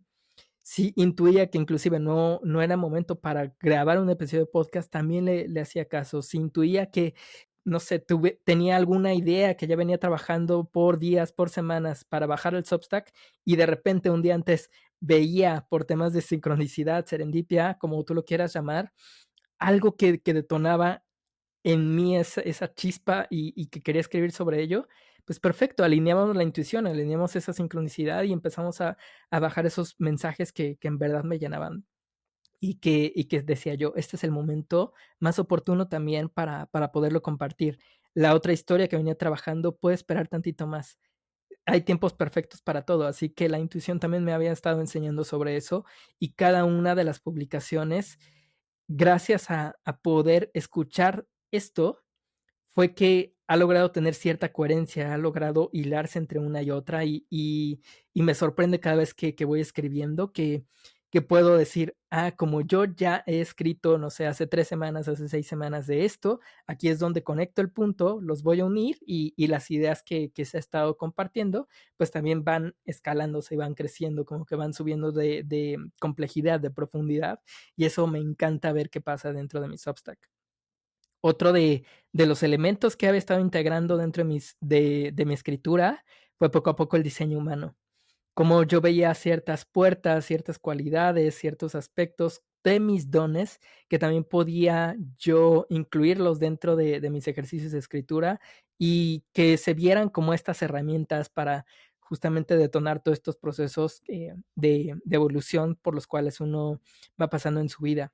Sí, intuía que inclusive no era momento para grabar un episodio de podcast, también le hacía caso. Si intuía que, no sé, tenía alguna idea que ya venía trabajando por días, por semanas para bajar el Substack y de repente un día antes veía por temas de sincronicidad, serendipia, como tú lo quieras llamar, algo que detonaba en mí esa chispa y que quería escribir sobre ello, pues perfecto, alineamos la intuición, alineamos esa sincronicidad y empezamos a bajar esos mensajes que en verdad me llenaban y que decía yo, este es el momento más oportuno también para poderlo compartir. La otra historia que venía trabajando puede esperar tantito más. Hay tiempos perfectos para todo, así que la intuición también me había estado enseñando sobre eso y cada una de las publicaciones, gracias a poder escuchar esto, fue que ha logrado tener cierta coherencia, ha logrado hilarse entre una y otra y me sorprende cada vez que voy escribiendo que puedo decir, ah, como yo ya he escrito, no sé, hace 3 semanas, hace 6 semanas de esto, aquí es donde conecto el punto, los voy a unir y las ideas que se ha estado compartiendo, pues también van escalándose y van creciendo, como que van subiendo de complejidad, de profundidad, y eso me encanta ver qué pasa dentro de mi Substack. Otro de los elementos que había estado integrando dentro de mi escritura fue poco a poco el diseño humano. Como yo veía ciertas puertas, ciertas cualidades, ciertos aspectos de mis dones que también podía yo incluirlos dentro de mis ejercicios de escritura y que se vieran como estas herramientas para justamente detonar todos estos procesos de evolución por los cuales uno va pasando en su vida.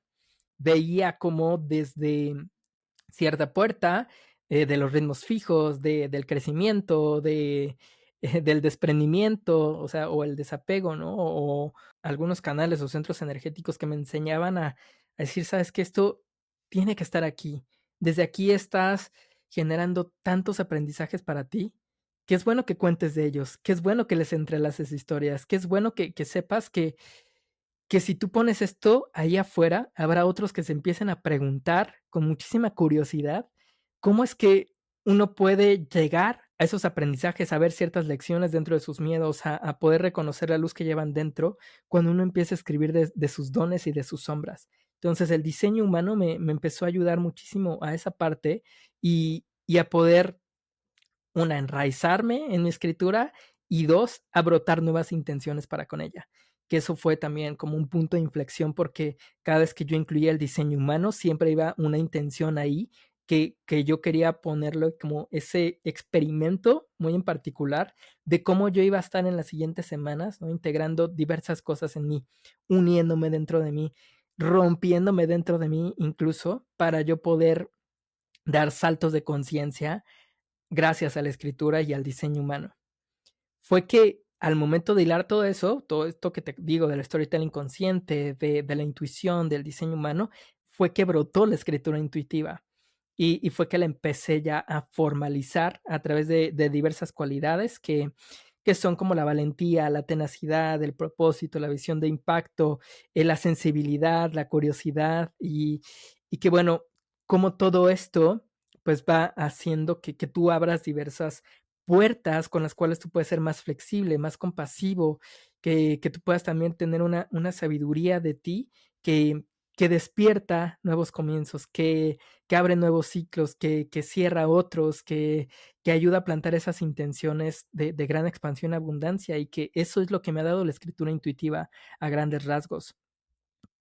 Veía como desde cierta puerta, de los ritmos fijos, del crecimiento, del desprendimiento, o sea, o el desapego, ¿no? O algunos canales o centros energéticos que me enseñaban a decir, sabes que esto tiene que estar aquí. Desde aquí estás generando tantos aprendizajes para ti, que es bueno que cuentes de ellos, que es bueno que les entrelaces historias, que es bueno que sepas que si tú pones esto ahí afuera, habrá otros que se empiecen a preguntar con muchísima curiosidad cómo es que uno puede llegar a esos aprendizajes, a ver ciertas lecciones dentro de sus miedos, a poder reconocer la luz que llevan dentro cuando uno empieza a escribir de sus dones y de sus sombras. Entonces el diseño humano me empezó a ayudar muchísimo a esa parte y a poder una, enraizarme en mi escritura y dos, a brotar nuevas intenciones para con ella. Que eso fue también como un punto de inflexión porque cada vez que yo incluía el diseño humano, siempre iba una intención ahí que yo quería ponerlo como ese experimento muy en particular de cómo yo iba a estar en las siguientes semanas, ¿no? Integrando diversas cosas en mí, uniéndome dentro de mí, rompiéndome dentro de mí incluso para yo poder dar saltos de conciencia gracias a la escritura y al diseño humano. Fue que al momento de hilar todo eso, todo esto que te digo del storytelling consciente, de la intuición, del diseño humano, fue que brotó la escritura intuitiva y fue que la empecé ya a formalizar a través de diversas cualidades que son como la valentía, la tenacidad, el propósito, la visión de impacto, la sensibilidad, la curiosidad y que bueno, como todo esto pues va haciendo que tú abras diversas puertas con las cuales tú puedes ser más flexible, más compasivo, que tú puedas también tener una sabiduría de ti que, que despierta nuevos comienzos, que abre nuevos ciclos, que cierra otros, que ayuda a plantar esas intenciones de gran expansión y abundancia y que eso es lo que me ha dado la escritura intuitiva a grandes rasgos.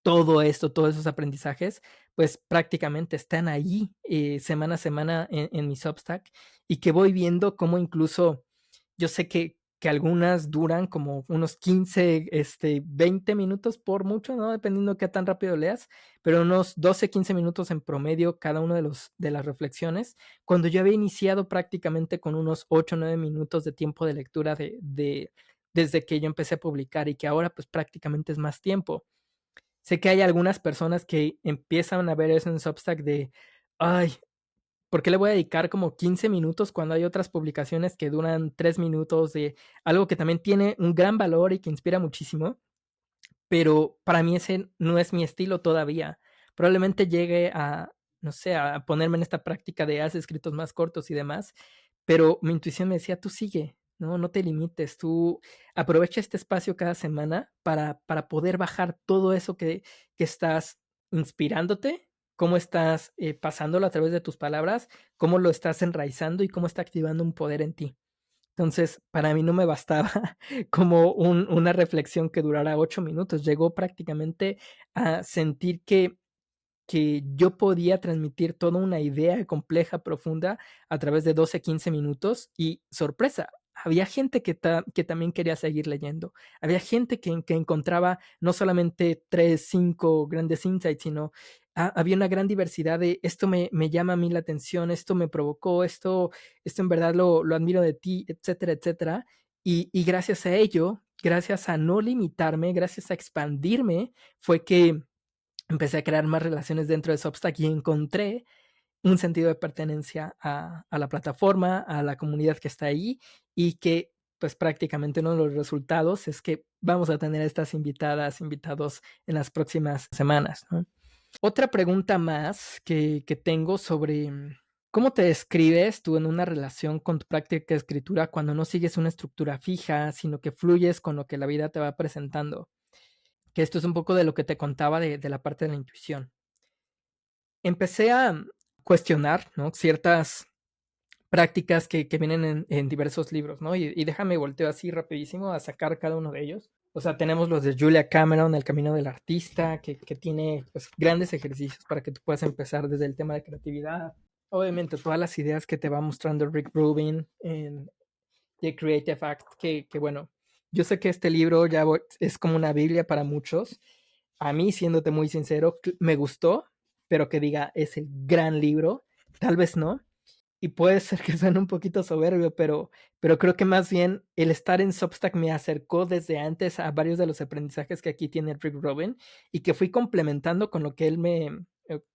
Todo esto, todos esos aprendizajes, pues prácticamente están ahí semana a semana en mi Substack y que voy viendo cómo incluso yo sé que algunas duran como unos 15, 20 minutos por mucho, ¿no? Dependiendo de qué tan rápido leas, pero unos 12, 15 minutos en promedio cada uno de las reflexiones, cuando yo había iniciado prácticamente con unos 8, 9 minutos de tiempo de lectura desde que yo empecé a publicar y que ahora pues prácticamente es más tiempo. Sé que hay algunas personas que empiezan a ver eso en Substack de, ay, ¿por qué le voy a dedicar como 15 minutos cuando hay otras publicaciones que duran 3 minutos de algo que también tiene un gran valor y que inspira muchísimo? Pero para mí ese no es mi estilo todavía. Probablemente llegue a, no sé, a ponerme en esta práctica de haz escritos más cortos y demás, pero mi intuición me decía, tú sigue, no, no te limites, tú aprovecha este espacio cada semana para poder bajar todo eso que estás inspirándote, cómo estás pasándolo a través de tus palabras, cómo lo estás enraizando y cómo está activando un poder en ti. Entonces, para mí no me bastaba como una reflexión que durara 8 minutos. Llegó prácticamente a sentir que yo podía transmitir toda una idea compleja, profunda, a través de 12, 15 minutos y sorpresa. Había gente que también quería seguir leyendo. Había gente que encontraba no solamente 3, 5 grandes insights, sino había una gran diversidad de esto me llama a mí la atención, esto me provocó, esto en verdad lo admiro de ti, etcétera, etcétera. Y gracias a ello, gracias a no limitarme, gracias a expandirme, fue que empecé a crear más relaciones dentro de Substack y encontré un sentido de pertenencia a la plataforma, a la comunidad que está ahí y que pues prácticamente uno de los resultados es que vamos a tener estas invitadas, invitados en las próximas semanas, ¿no? Otra pregunta más que tengo sobre cómo te describes tú en una relación con tu práctica de escritura cuando no sigues una estructura fija, sino que fluyes con lo que la vida te va presentando. Que esto es un poco de lo que te contaba de la parte de la intuición. Empecé a cuestionar, ¿no? Ciertas prácticas que vienen en diversos libros, ¿no? Y déjame volteo así rapidísimo a sacar cada uno de ellos. O sea, tenemos los de Julia Cameron, El Camino del Artista, que tiene pues, grandes ejercicios para que tú puedas empezar desde el tema de creatividad. Obviamente, todas las ideas que te va mostrando Rick Rubin en The Creative Act, que bueno, yo sé que este libro ya es como una Biblia para muchos. A mí, siéndote muy sincero, me gustó, pero que diga es el gran libro, tal vez no. Y puede ser que suene un poquito soberbio, pero creo que más bien el estar en Substack me acercó desde antes a varios de los aprendizajes que aquí tiene Rick Rubin y que fui complementando con lo que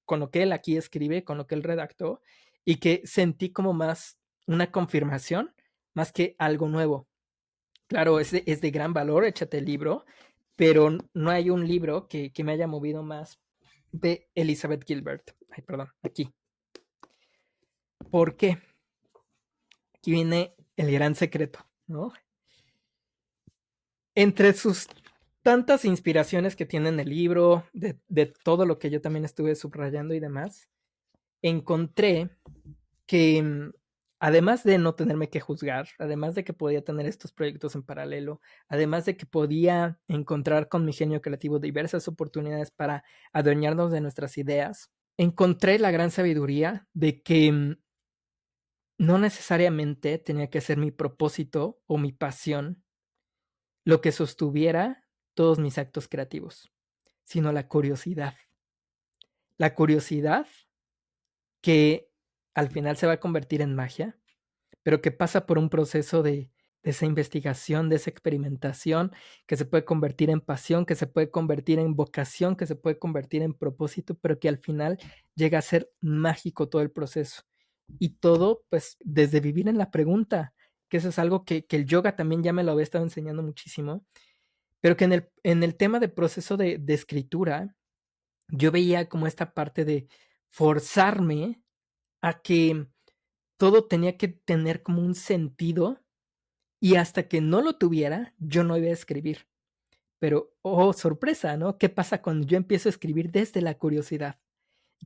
con lo que él aquí escribe, con lo que él redactó y que sentí como más una confirmación más que algo nuevo. Claro, es de gran valor, échate el libro, pero no hay un libro que me haya movido más de Elizabeth Gilbert. Ay, perdón, aquí. ¿Por qué? Aquí viene el gran secreto, ¿no? Entre sus tantas inspiraciones que tiene en el libro, de todo lo que yo también estuve subrayando y demás, encontré que además de no tenerme que juzgar, además de que podía tener estos proyectos en paralelo, además de que podía encontrar con mi genio creativo diversas oportunidades para adueñarnos de nuestras ideas, encontré la gran sabiduría de que no necesariamente tenía que ser mi propósito o mi pasión lo que sostuviera todos mis actos creativos, sino la curiosidad. La curiosidad que al final se va a convertir en magia, pero que pasa por un proceso de esa investigación, de esa experimentación, que se puede convertir en pasión, que se puede convertir en vocación, que se puede convertir en propósito, pero que al final llega a ser mágico todo el proceso. Y todo, pues, desde vivir en la pregunta, que eso es algo que el yoga también ya me lo había estado enseñando muchísimo, pero que en el tema de proceso de escritura, yo veía como esta parte de forzarme a que todo tenía que tener como un sentido y hasta que no lo tuviera, yo no iba a escribir. Pero, oh, sorpresa, ¿no? ¿Qué pasa cuando yo empiezo a escribir desde la curiosidad?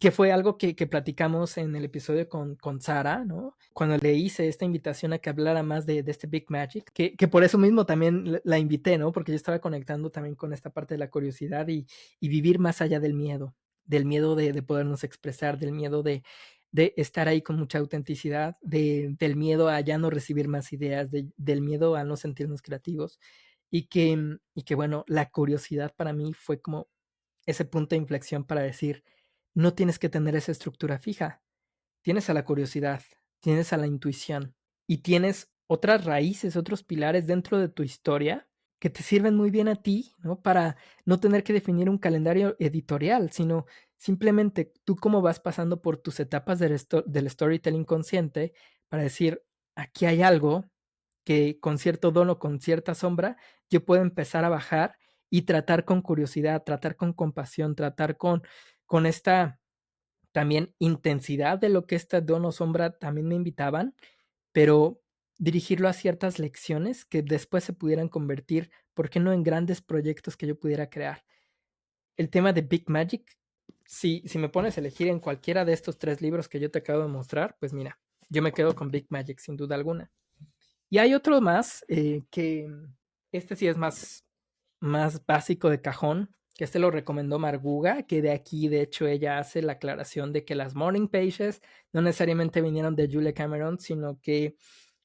Que fue algo que platicamos en el episodio con Sara, ¿no? Cuando le hice esta invitación a que hablara más de este Big Magic, que por eso mismo también la invité, ¿no? Porque yo estaba conectando también con esta parte de la curiosidad y vivir más allá del miedo de podernos expresar, del miedo de estar ahí con mucha autenticidad, del miedo a ya no recibir más ideas, del miedo a no sentirnos creativos. Y que, bueno, la curiosidad para mí fue como ese punto de inflexión para decir, no tienes que tener esa estructura fija, tienes a la curiosidad, tienes a la intuición y tienes otras raíces, otros pilares dentro de tu historia que te sirven muy bien a ti, ¿no? Para no tener que definir un calendario editorial, sino simplemente tú cómo vas pasando por tus etapas del storytelling consciente para decir, aquí hay algo que con cierto don o con cierta sombra, yo puedo empezar a bajar y tratar con curiosidad, tratar con compasión, tratar con esta también intensidad de lo que esta don o sombra también me invitaban, pero dirigirlo a ciertas lecciones que después se pudieran convertir, ¿por qué no en grandes proyectos que yo pudiera crear? El tema de Big Magic, si me pones a elegir en cualquiera de estos 3 libros que yo te acabo de mostrar, pues mira, yo me quedo con Big Magic sin duda alguna. Y hay otro más que este sí es más básico de cajón, que este lo recomendó Marguga, que de aquí de hecho ella hace la aclaración de que las morning pages no necesariamente vinieron de Julia Cameron, sino que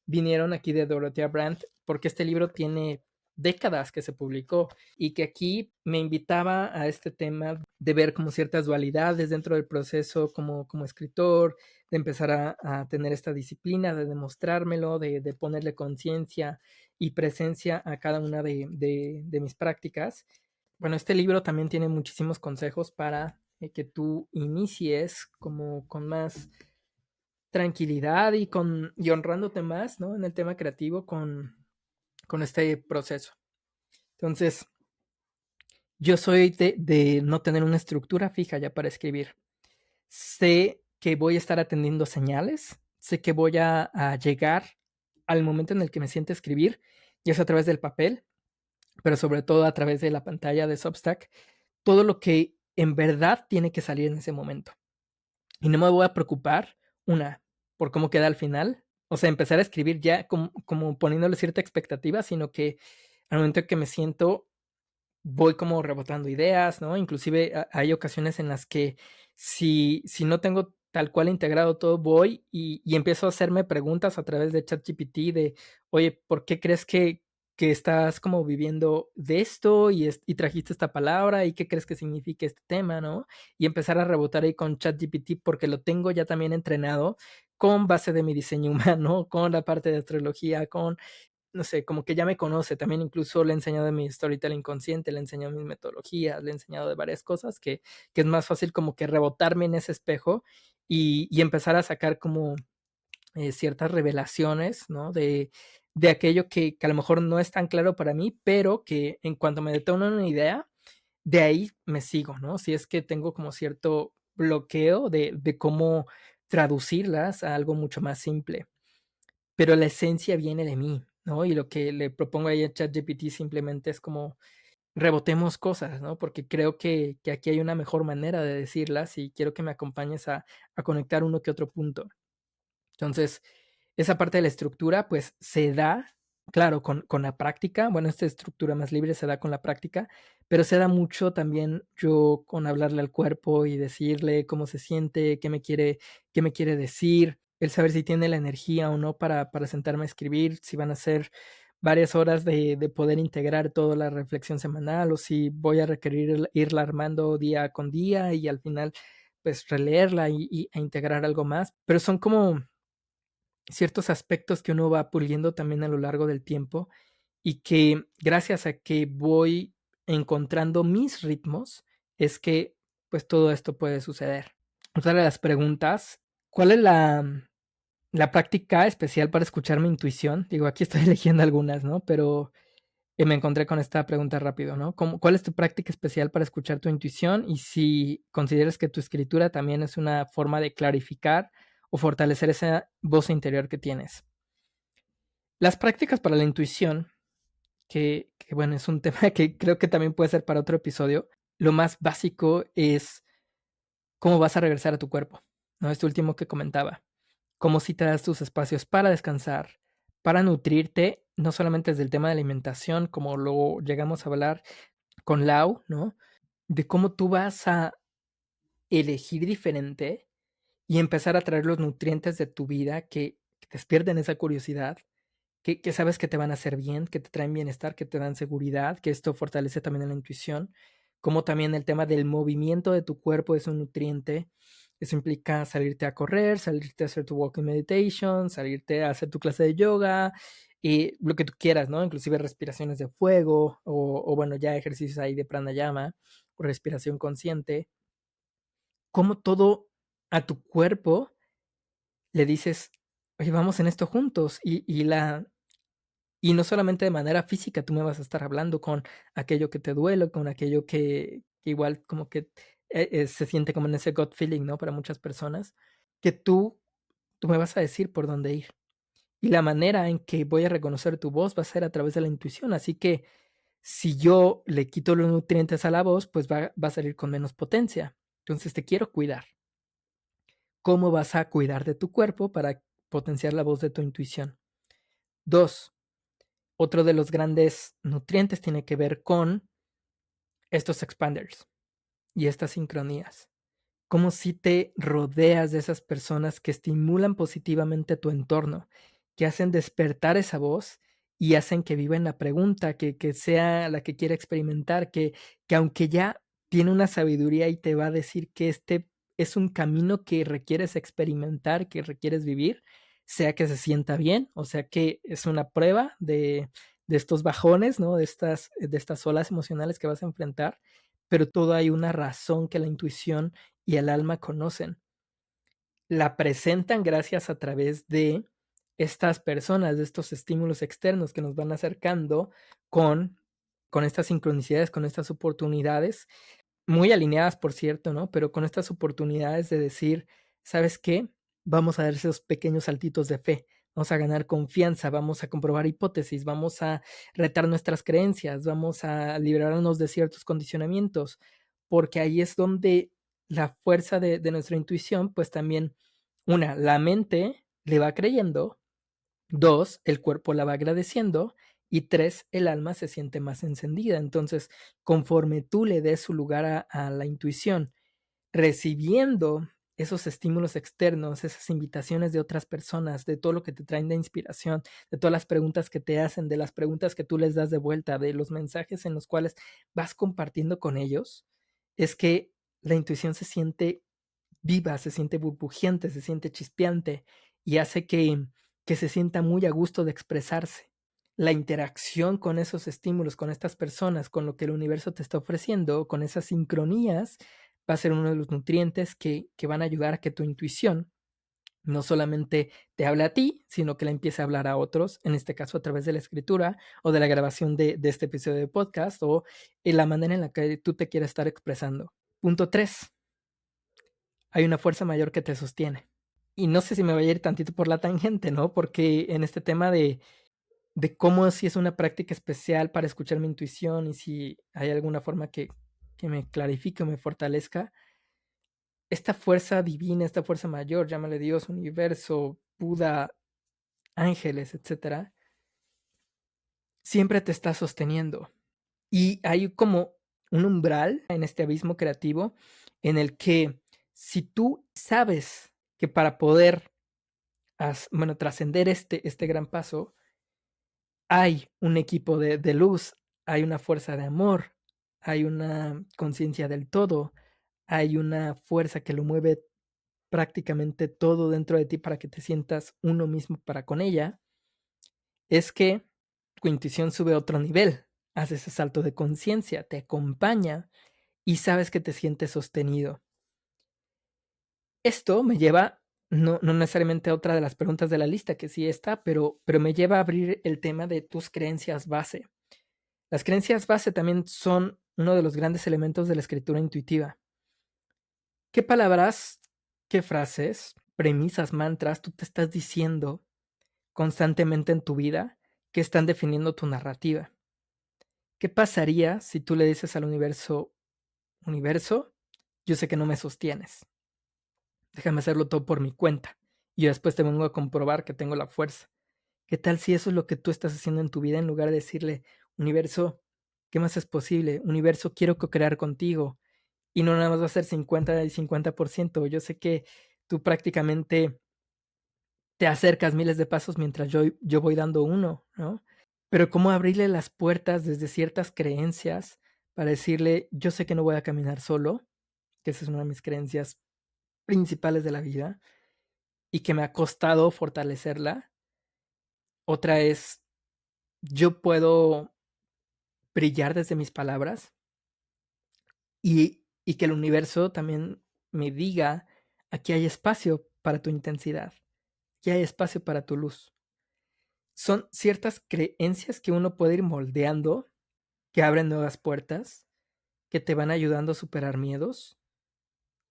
vinieron aquí de Dorothea Brandt, porque este libro tiene décadas que se publicó y que aquí me invitaba a este tema de ver como ciertas dualidades dentro del proceso como escritor, de empezar a tener esta disciplina, de demostrármelo, de ponerle conciencia y presencia a cada una de mis prácticas. Bueno, este libro también tiene muchísimos consejos para que tú inicies como con más tranquilidad y honrándote más, ¿no? En el tema creativo con este proceso. Entonces, yo soy de no tener una estructura fija ya para escribir. Sé que voy a estar atendiendo señales, sé que voy a llegar al momento en el que me siente escribir, ya sea a través del papel, pero sobre todo a través de la pantalla de Substack, todo lo que en verdad tiene que salir en ese momento. Y no me voy a preocupar, una, por cómo queda al final, o sea, empezar a escribir ya como poniéndole cierta expectativa, sino que al momento que me siento, voy como rebotando ideas, ¿no? Inclusive hay ocasiones en las que si no tengo tal cual integrado todo, voy y empiezo a hacerme preguntas a través de ChatGPT de, oye, ¿por qué crees que estás como viviendo de esto y trajiste esta palabra y qué crees que significa este tema, ¿no? Y empezar a rebotar ahí con ChatGPT porque lo tengo ya también entrenado con base de mi diseño humano, con la parte de astrología, con no sé, como que ya me conoce, también incluso le he enseñado de mi storytelling consciente, le he enseñado mis metodologías, le he enseñado de varias cosas que es más fácil como que rebotarme en ese espejo y empezar a sacar como ciertas revelaciones, ¿no? De aquello que a lo mejor no es tan claro para mí, pero que en cuanto me detona una idea, de ahí me sigo, ¿no? Si es que tengo como cierto bloqueo de cómo traducirlas a algo mucho más simple, pero la esencia viene de mí, ¿no? Y lo que le propongo ahí a ChatGPT simplemente es como rebotemos cosas, ¿no? Porque creo que aquí hay una mejor manera de decirlas y quiero que me acompañes a conectar uno que otro punto. Entonces, esa parte de la estructura, pues se da, claro, con la práctica. Bueno, esta estructura más libre se da con la práctica, pero se da mucho también yo con hablarle al cuerpo y decirle cómo se siente, qué me quiere decir, el saber si tiene la energía o no para sentarme a escribir, si van a ser varias horas de poder integrar toda la reflexión semanal o si voy a requerir irla armando día con día y al final pues releerla e integrar algo más, pero son como ciertos aspectos que uno va puliendo también a lo largo del tiempo y que gracias a que voy encontrando mis ritmos es que pues todo esto puede suceder. Otra de las preguntas, ¿cuál es la práctica especial para escuchar mi intuición? Digo, aquí estoy eligiendo algunas, ¿no? Pero me encontré con esta pregunta rápido, ¿no? ¿Cuál es tu práctica especial para escuchar tu intuición? Y si consideras que tu escritura también es una forma de clarificar o fortalecer esa voz interior que tienes. Las prácticas para la intuición, que bueno, es un tema que creo que también puede ser para otro episodio. Lo más básico es cómo vas a regresar a tu cuerpo, ¿no? Este último que comentaba. Cómo si te das tus espacios para descansar, para nutrirte, no solamente desde el tema de alimentación, como lo llegamos a hablar con Lau, ¿no? De cómo tú vas a elegir diferente y empezar a traer los nutrientes de tu vida que despierten esa curiosidad, que sabes que te van a hacer bien, que te traen bienestar, que te dan seguridad, que esto fortalece también la intuición, como también el tema del movimiento de tu cuerpo es un nutriente. Eso implica salirte a correr, salirte a hacer tu walking meditation, salirte a hacer tu clase de yoga y lo que tú quieras, ¿no? Inclusive respiraciones de fuego o bueno, ya ejercicios ahí de pranayama o respiración consciente. Como todo a tu cuerpo le dices, oye, vamos en esto juntos y no solamente de manera física, tú me vas a estar hablando con aquello que te duele, con aquello que igual como que se siente como en ese gut feeling, ¿no? Para muchas personas, que tú me vas a decir por dónde ir. Y la manera en que voy a reconocer tu voz va a ser a través de la intuición. Así que si yo le quito los nutrientes a la voz, pues va a salir con menos potencia. Entonces te quiero cuidar. ¿Cómo vas a cuidar de tu cuerpo para potenciar la voz de tu intuición? Dos, otro de los grandes nutrientes tiene que ver con estos expanders y estas sincronías. Como si te rodeas de esas personas que estimulan positivamente tu entorno, que hacen despertar esa voz y hacen que viva en la pregunta, que sea la que quiera experimentar, que aunque ya tiene una sabiduría y te va a decir que este es un camino que requieres experimentar, que requieres vivir, sea que se sienta bien, o sea que es una prueba de estos bajones, ¿no? De estas olas emocionales que vas a enfrentar, pero todo hay una razón que la intuición y el alma conocen. La presentan gracias a través de estas personas, de estos estímulos externos que nos van acercando con, con estas sincronicidades, con estas oportunidades, muy alineadas, por cierto, ¿no? Pero con estas oportunidades de decir, ¿sabes qué? Vamos a dar esos pequeños saltitos de fe, vamos a ganar confianza, vamos a comprobar hipótesis, vamos a retar nuestras creencias, vamos a liberarnos de ciertos condicionamientos, porque ahí es donde la fuerza de nuestra intuición, pues también, una, la mente le va creyendo, dos, el cuerpo la va agradeciendo y tres, el alma se siente más encendida. Entonces, conforme tú le des su lugar a la intuición, recibiendo esos estímulos externos, esas invitaciones de otras personas, de todo lo que te traen de inspiración, de todas las preguntas que te hacen, de las preguntas que tú les das de vuelta, de los mensajes en los cuales vas compartiendo con ellos, es que la intuición se siente viva, se siente burbujeante, se siente chispeante y hace que se sienta muy a gusto de expresarse. La interacción con esos estímulos, con estas personas, con lo que el universo te está ofreciendo, con esas sincronías, va a ser uno de los nutrientes que van a ayudar a que tu intuición no solamente te hable a ti, sino que la empiece a hablar a otros, en este caso a través de la escritura o de la grabación de este episodio de podcast o en la manera en la que tú te quieras estar expresando. Punto 3, hay una fuerza mayor que te sostiene. Y no sé si me voy a ir tantito por la tangente, ¿no? Porque en este tema de cómo si es una práctica especial para escuchar mi intuición y si hay alguna forma que me clarifique o me fortalezca, esta fuerza divina, esta fuerza mayor, llámale Dios, universo, Buda, ángeles, etcétera, siempre te está sosteniendo. Y hay como un umbral en este abismo creativo en el que si tú sabes que para poder bueno, trascender este gran paso, hay un equipo de luz, hay una fuerza de amor, hay una conciencia del todo, hay una fuerza que lo mueve prácticamente todo dentro de ti para que te sientas uno mismo para con ella, es que tu intuición sube a otro nivel. Haces ese salto de conciencia, te acompaña y sabes que te sientes sostenido. Esto me lleva, no necesariamente a otra de las preguntas de la lista, que sí está, pero me lleva a abrir el tema de tus creencias base. Las creencias base también son uno de los grandes elementos de la escritura intuitiva. ¿Qué palabras, qué frases, premisas, mantras tú te estás diciendo constantemente en tu vida que están definiendo tu narrativa? ¿Qué pasaría si tú le dices al universo, universo, yo sé que no me sostienes, déjame hacerlo todo por mi cuenta y yo después te vengo a comprobar que tengo la fuerza? ¿Qué tal si eso es lo que tú estás haciendo en tu vida en lugar de decirle, universo, ¿qué más es posible? Universo, quiero co-crear contigo. Y no nada más va a ser 50 y 50%. Yo sé que tú prácticamente te acercas miles de pasos mientras yo voy dando uno, ¿no? Pero cómo abrirle las puertas desde ciertas creencias para decirle, yo sé que no voy a caminar solo, que esa es una de mis creencias principales de la vida y que me ha costado fortalecerla. Otra es, yo puedo brillar desde mis palabras y que el universo también me diga, aquí hay espacio para tu intensidad, aquí hay espacio para tu luz. Son ciertas creencias que uno puede ir moldeando, que abren nuevas puertas, que te van ayudando a superar miedos,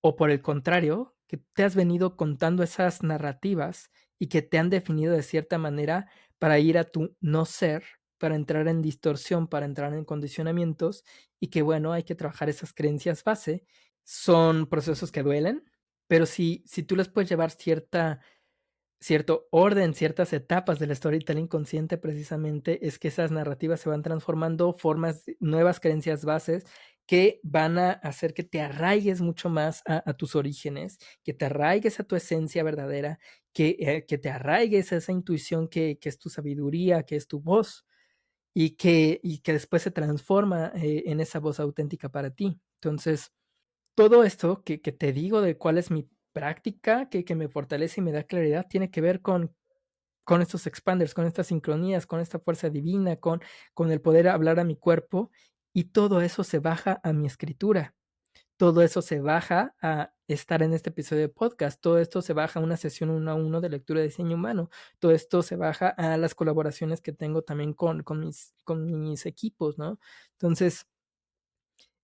o por el contrario, que te has venido contando esas narrativas y que te han definido de cierta manera para ir a tu no ser, para entrar en distorsión, para entrar en condicionamientos y que bueno, hay que trabajar esas creencias base. Son procesos que duelen, pero si tú les puedes llevar cierto orden, ciertas etapas del storytelling consciente precisamente, es que esas narrativas se van transformando, formas nuevas creencias bases que van a hacer que te arraigues mucho más a tus orígenes, que te arraigues a tu esencia verdadera, que te arraigues a esa intuición que es tu sabiduría, que es tu voz, y que después se transforma en esa voz auténtica para ti. Entonces, todo esto que te digo de cuál es mi práctica, que me fortalece y me da claridad, tiene que ver con estos expanders, con estas sincronías, con esta fuerza divina, con el poder hablar a mi cuerpo, y todo eso se baja a mi escritura. Todo eso se baja a estar en este episodio de podcast. Todo esto se baja a una sesión 1 a 1 de lectura de diseño humano. Todo esto se baja a las colaboraciones que tengo también con mis equipos, ¿no? Entonces,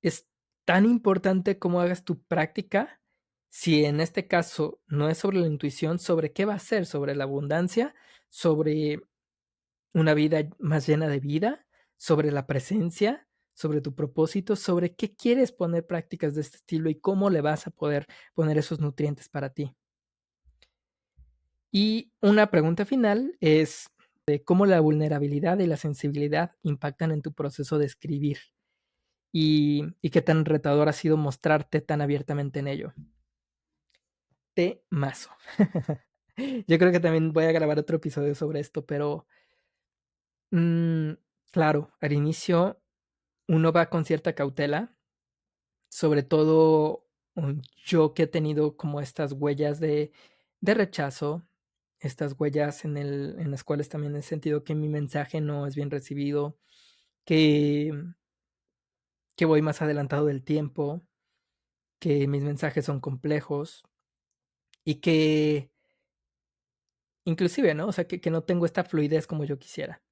es tan importante cómo hagas tu práctica. Si en este caso no es sobre la intuición, ¿sobre qué va a ser? ¿Sobre la abundancia? ¿Sobre una vida más llena de vida? ¿Sobre la presencia? ¿Sobre tu propósito? ¿Sobre qué quieres poner prácticas de este estilo y cómo le vas a poder poner esos nutrientes para ti? Y una pregunta final es de cómo la vulnerabilidad y la sensibilidad impactan en tu proceso de escribir y qué tan retador ha sido mostrarte tan abiertamente en ello. Temazo. Yo creo que también voy a grabar otro episodio sobre esto, pero mm, claro, al inicio uno va con cierta cautela, sobre todo yo que he tenido como estas huellas de rechazo, estas huellas en las cuales también he sentido que mi mensaje no es bien recibido, que, que voy más adelantado del tiempo, que mis mensajes son complejos y que inclusive, ¿no? O sea, que no tengo esta fluidez como yo quisiera.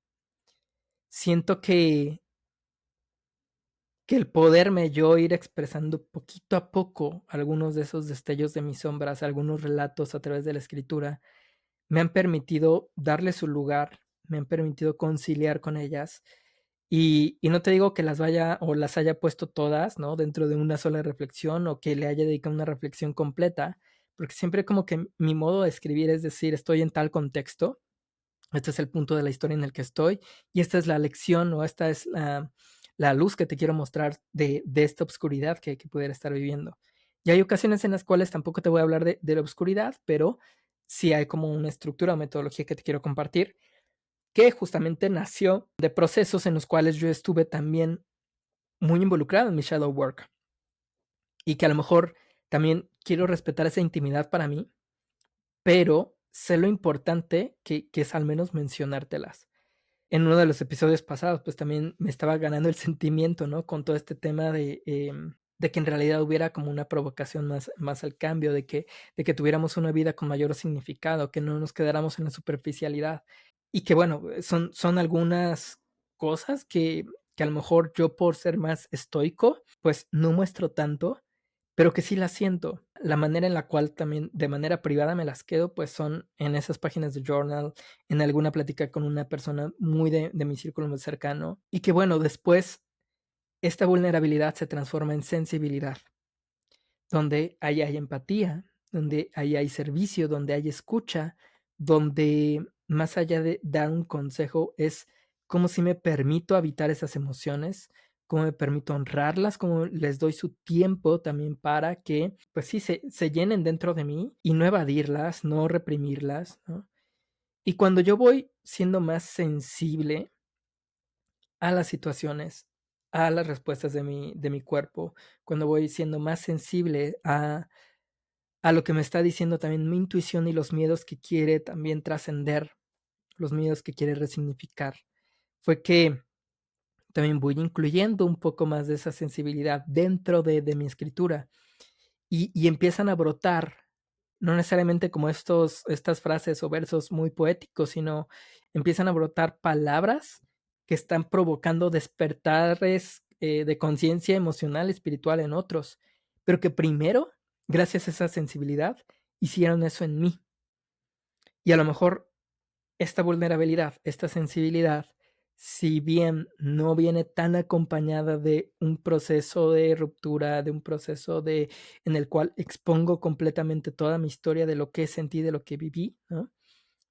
Siento que el poderme yo ir expresando poquito a poco algunos de esos destellos de mis sombras, algunos relatos a través de la escritura, me han permitido darle su lugar, me han permitido conciliar con ellas. Y no te digo que las vaya o las haya puesto todas, ¿no? Dentro de una sola reflexión o que le haya dedicado una reflexión completa, porque siempre como que mi modo de escribir es decir, estoy en tal contexto, este es el punto de la historia en el que estoy y esta es la lección o esta es la luz que te quiero mostrar de esta oscuridad que pudiera estar viviendo. Y hay ocasiones en las cuales tampoco te voy a hablar de la oscuridad, pero sí hay como una estructura o metodología que te quiero compartir que justamente nació de procesos en los cuales yo estuve también muy involucrado en mi shadow work y que a lo mejor también quiero respetar esa intimidad para mí, pero sé lo importante que es al menos mencionártelas. En uno de los episodios pasados, pues también me estaba ganando el sentimiento, ¿no? Con todo este tema de que en realidad hubiera como una provocación más al cambio, de que tuviéramos una vida con mayor significado, que no nos quedáramos en la superficialidad. Y que bueno, son algunas cosas que a lo mejor yo por ser más estoico, pues no muestro tanto, pero que sí las siento. La manera en la cual también de manera privada me las quedo, pues son en esas páginas de journal, en alguna plática con una persona muy de mi círculo muy cercano. Y que bueno, después esta vulnerabilidad se transforma en sensibilidad, donde ahí hay empatía, donde ahí hay servicio, donde hay escucha, donde más allá de dar un consejo es como si me permito habitar esas emociones, cómo me permito honrarlas, cómo les doy su tiempo también para que, pues sí, se llenen dentro de mí y no evadirlas, no reprimirlas, ¿no? Y cuando yo voy siendo más sensible a las situaciones, a las respuestas de mi cuerpo, cuando voy siendo más sensible a lo que me está diciendo también mi intuición y los miedos que quiere también trascender, los miedos que quiere resignificar, fue que también voy incluyendo un poco más de esa sensibilidad dentro de mi escritura y empiezan a brotar, no necesariamente como estas frases o versos muy poéticos, sino empiezan a brotar palabras que están provocando despertares de conciencia emocional, espiritual en otros, pero que primero, gracias a esa sensibilidad, hicieron eso en mí. Y a lo mejor esta vulnerabilidad, esta sensibilidad, si bien no viene tan acompañada de un proceso de ruptura, de un proceso en el cual expongo completamente toda mi historia de lo que sentí, de lo que viví, ¿no?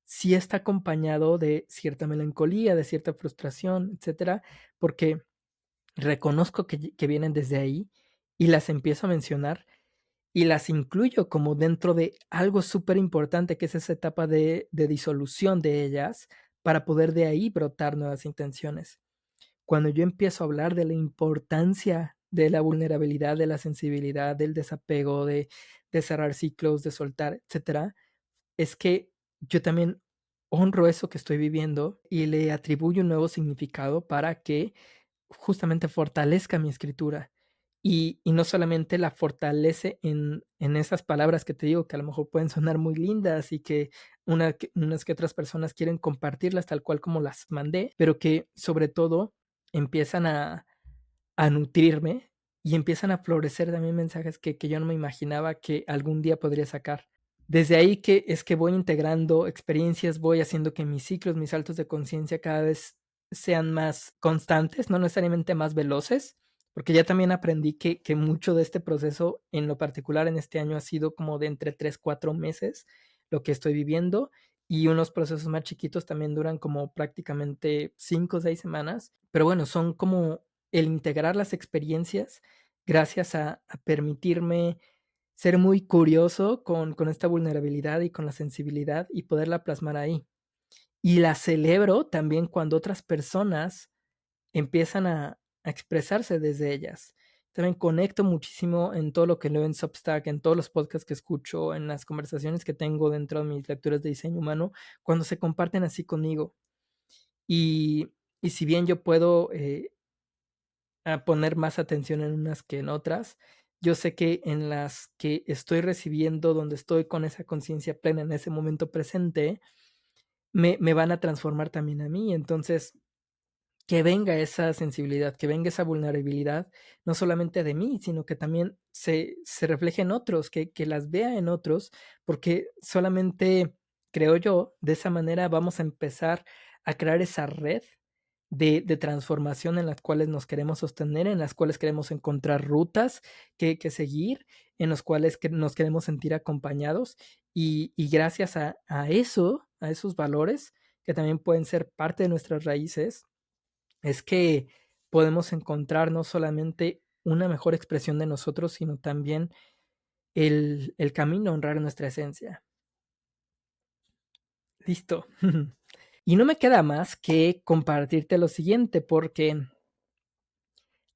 Sí está acompañado de cierta melancolía, de cierta frustración, etcétera, porque reconozco que vienen desde ahí y las empiezo a mencionar y las incluyo como dentro de algo súper importante que es esa etapa de disolución de ellas para poder de ahí brotar nuevas intenciones. Cuando yo empiezo a hablar de la importancia de la vulnerabilidad, de la sensibilidad, del desapego, de cerrar ciclos, de soltar, etcétera, es que yo también honro eso que estoy viviendo y le atribuyo un nuevo significado para que justamente fortalezca mi escritura. Y no solamente la fortalece en esas palabras que te digo que a lo mejor pueden sonar muy lindas y que unas que otras personas quieren compartirlas tal cual como las mandé, pero que sobre todo empiezan a nutrirme y empiezan a florecer también mensajes que yo no me imaginaba que algún día podría sacar. Desde ahí que es que voy integrando experiencias, voy haciendo que mis ciclos, mis saltos de conciencia cada vez sean más constantes, no necesariamente más veloces, porque ya también aprendí que mucho de este proceso, en lo particular en este año, ha sido como de entre 3, 4 meses lo que estoy viviendo y unos procesos más chiquitos también duran como prácticamente 5 o 6 semanas, pero bueno, son como el integrar las experiencias gracias a permitirme ser muy curioso con esta vulnerabilidad y con la sensibilidad y poderla plasmar ahí. Y la celebro también cuando otras personas empiezan a expresarse desde ellas. También conecto muchísimo en todo lo que leo en Substack, en todos los podcasts que escucho, en las conversaciones que tengo dentro de mis lecturas de diseño humano, cuando se comparten así conmigo. Y, y si bien yo puedo a poner más atención en unas que en otras. Yo sé que en las que estoy recibiendo, donde estoy con esa conciencia plena en ese momento presente, me van a transformar también a mí. Entonces, que venga esa sensibilidad, que venga esa vulnerabilidad, no solamente de mí, sino que también se refleje en otros, que las vea en otros, porque solamente, creo yo, de esa manera vamos a empezar a crear esa red de transformación en las cuales nos queremos sostener, en las cuales queremos encontrar rutas que seguir, en los cuales nos queremos sentir acompañados y gracias a eso, a esos valores que también pueden ser parte de nuestras raíces, es que podemos encontrar no solamente una mejor expresión de nosotros, sino también el camino a honrar nuestra esencia. Listo. Y no me queda más que compartirte lo siguiente, porque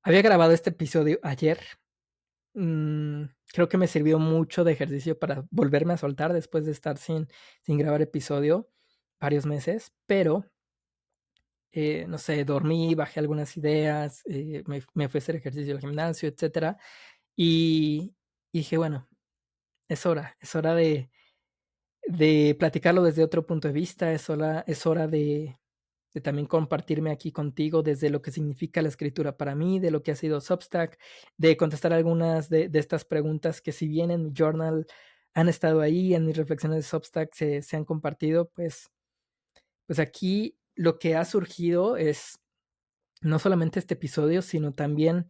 había grabado este episodio ayer creo que me sirvió mucho de ejercicio para volverme a soltar después de estar sin grabar episodio varios meses, pero, no sé, dormí, bajé algunas ideas, me fui a hacer ejercicio al gimnasio, etcétera, y dije: "Bueno, es hora de platicarlo desde otro punto de vista, es hora de también compartirme aquí contigo desde lo que significa la escritura para mí, de lo que ha sido Substack, de contestar algunas de estas preguntas que si bien en mi journal han estado ahí, en mis reflexiones de Substack se han compartido, pues aquí lo que ha surgido es no solamente este episodio, sino también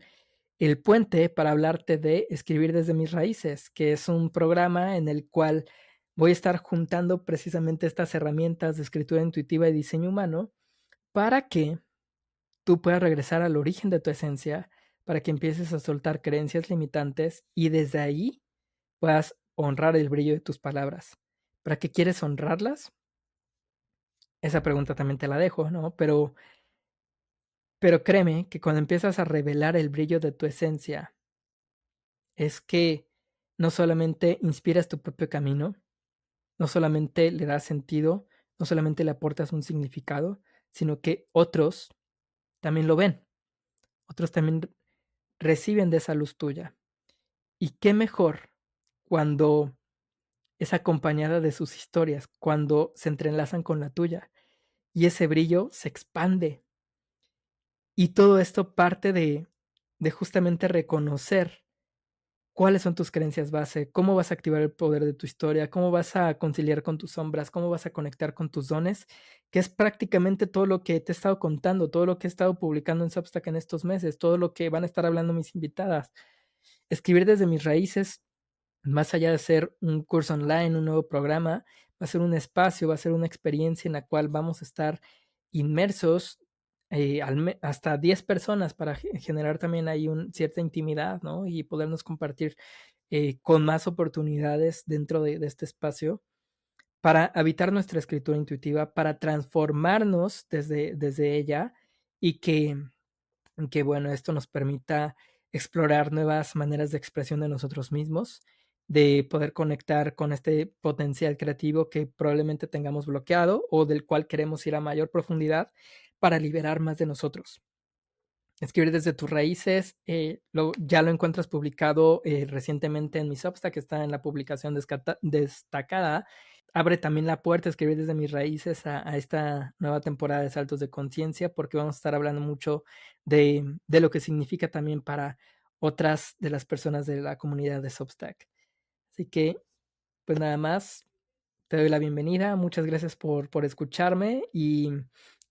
el puente para hablarte de Escribir desde mis raíces, que es un programa en el cual voy a estar juntando precisamente estas herramientas de escritura intuitiva y diseño humano para que tú puedas regresar al origen de tu esencia, para que empieces a soltar creencias limitantes y desde ahí puedas honrar el brillo de tus palabras. ¿Para qué quieres honrarlas? Esa pregunta también te la dejo, ¿no? Pero créeme que cuando empiezas a revelar el brillo de tu esencia, es que no solamente inspiras tu propio camino, no solamente le das sentido, no solamente le aportas un significado, sino que otros también lo ven, otros también reciben de esa luz tuya. Y qué mejor cuando es acompañada de sus historias, cuando se entrelazan con la tuya y ese brillo se expande. Y todo esto parte de justamente reconocer cuáles son tus creencias base, cómo vas a activar el poder de tu historia, cómo vas a conciliar con tus sombras, cómo vas a conectar con tus dones, que es prácticamente todo lo que te he estado contando, todo lo que he estado publicando en Substack en estos meses, todo lo que van a estar hablando mis invitadas. Escribir desde mis raíces, más allá de ser un curso online, un nuevo programa, va a ser un espacio, va a ser una experiencia en la cual vamos a estar inmersos hasta 10 personas para generar también ahí cierta intimidad, ¿no? Y podernos compartir con más oportunidades dentro de este espacio para habitar nuestra escritura intuitiva, para transformarnos desde ella y que bueno, esto nos permita explorar nuevas maneras de expresión de nosotros mismos, de poder conectar con este potencial creativo que probablemente tengamos bloqueado o del cual queremos ir a mayor profundidad para liberar más de nosotros. Escribir desde tus raíces, ya lo encuentras publicado recientemente en mi Substack, que está en la publicación destacada. Abre también la puerta a escribir desde mis raíces a esta nueva temporada de Saltos de Conciencia, porque vamos a estar hablando mucho de lo que significa también para otras de las personas de la comunidad de Substack. Así que, pues nada más, te doy la bienvenida. Muchas gracias por escucharme y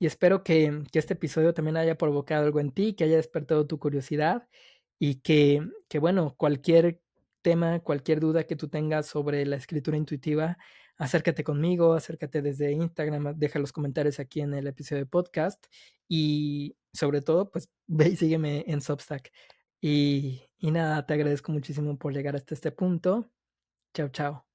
espero que este episodio también haya provocado algo en ti, que haya despertado tu curiosidad y que bueno, cualquier tema, cualquier duda que tú tengas sobre la escritura intuitiva, acércate conmigo, acércate desde Instagram, deja los comentarios aquí en el episodio de podcast y sobre todo, pues ve y sígueme en Substack. Y nada, te agradezco muchísimo por llegar hasta este punto. Chao, chao.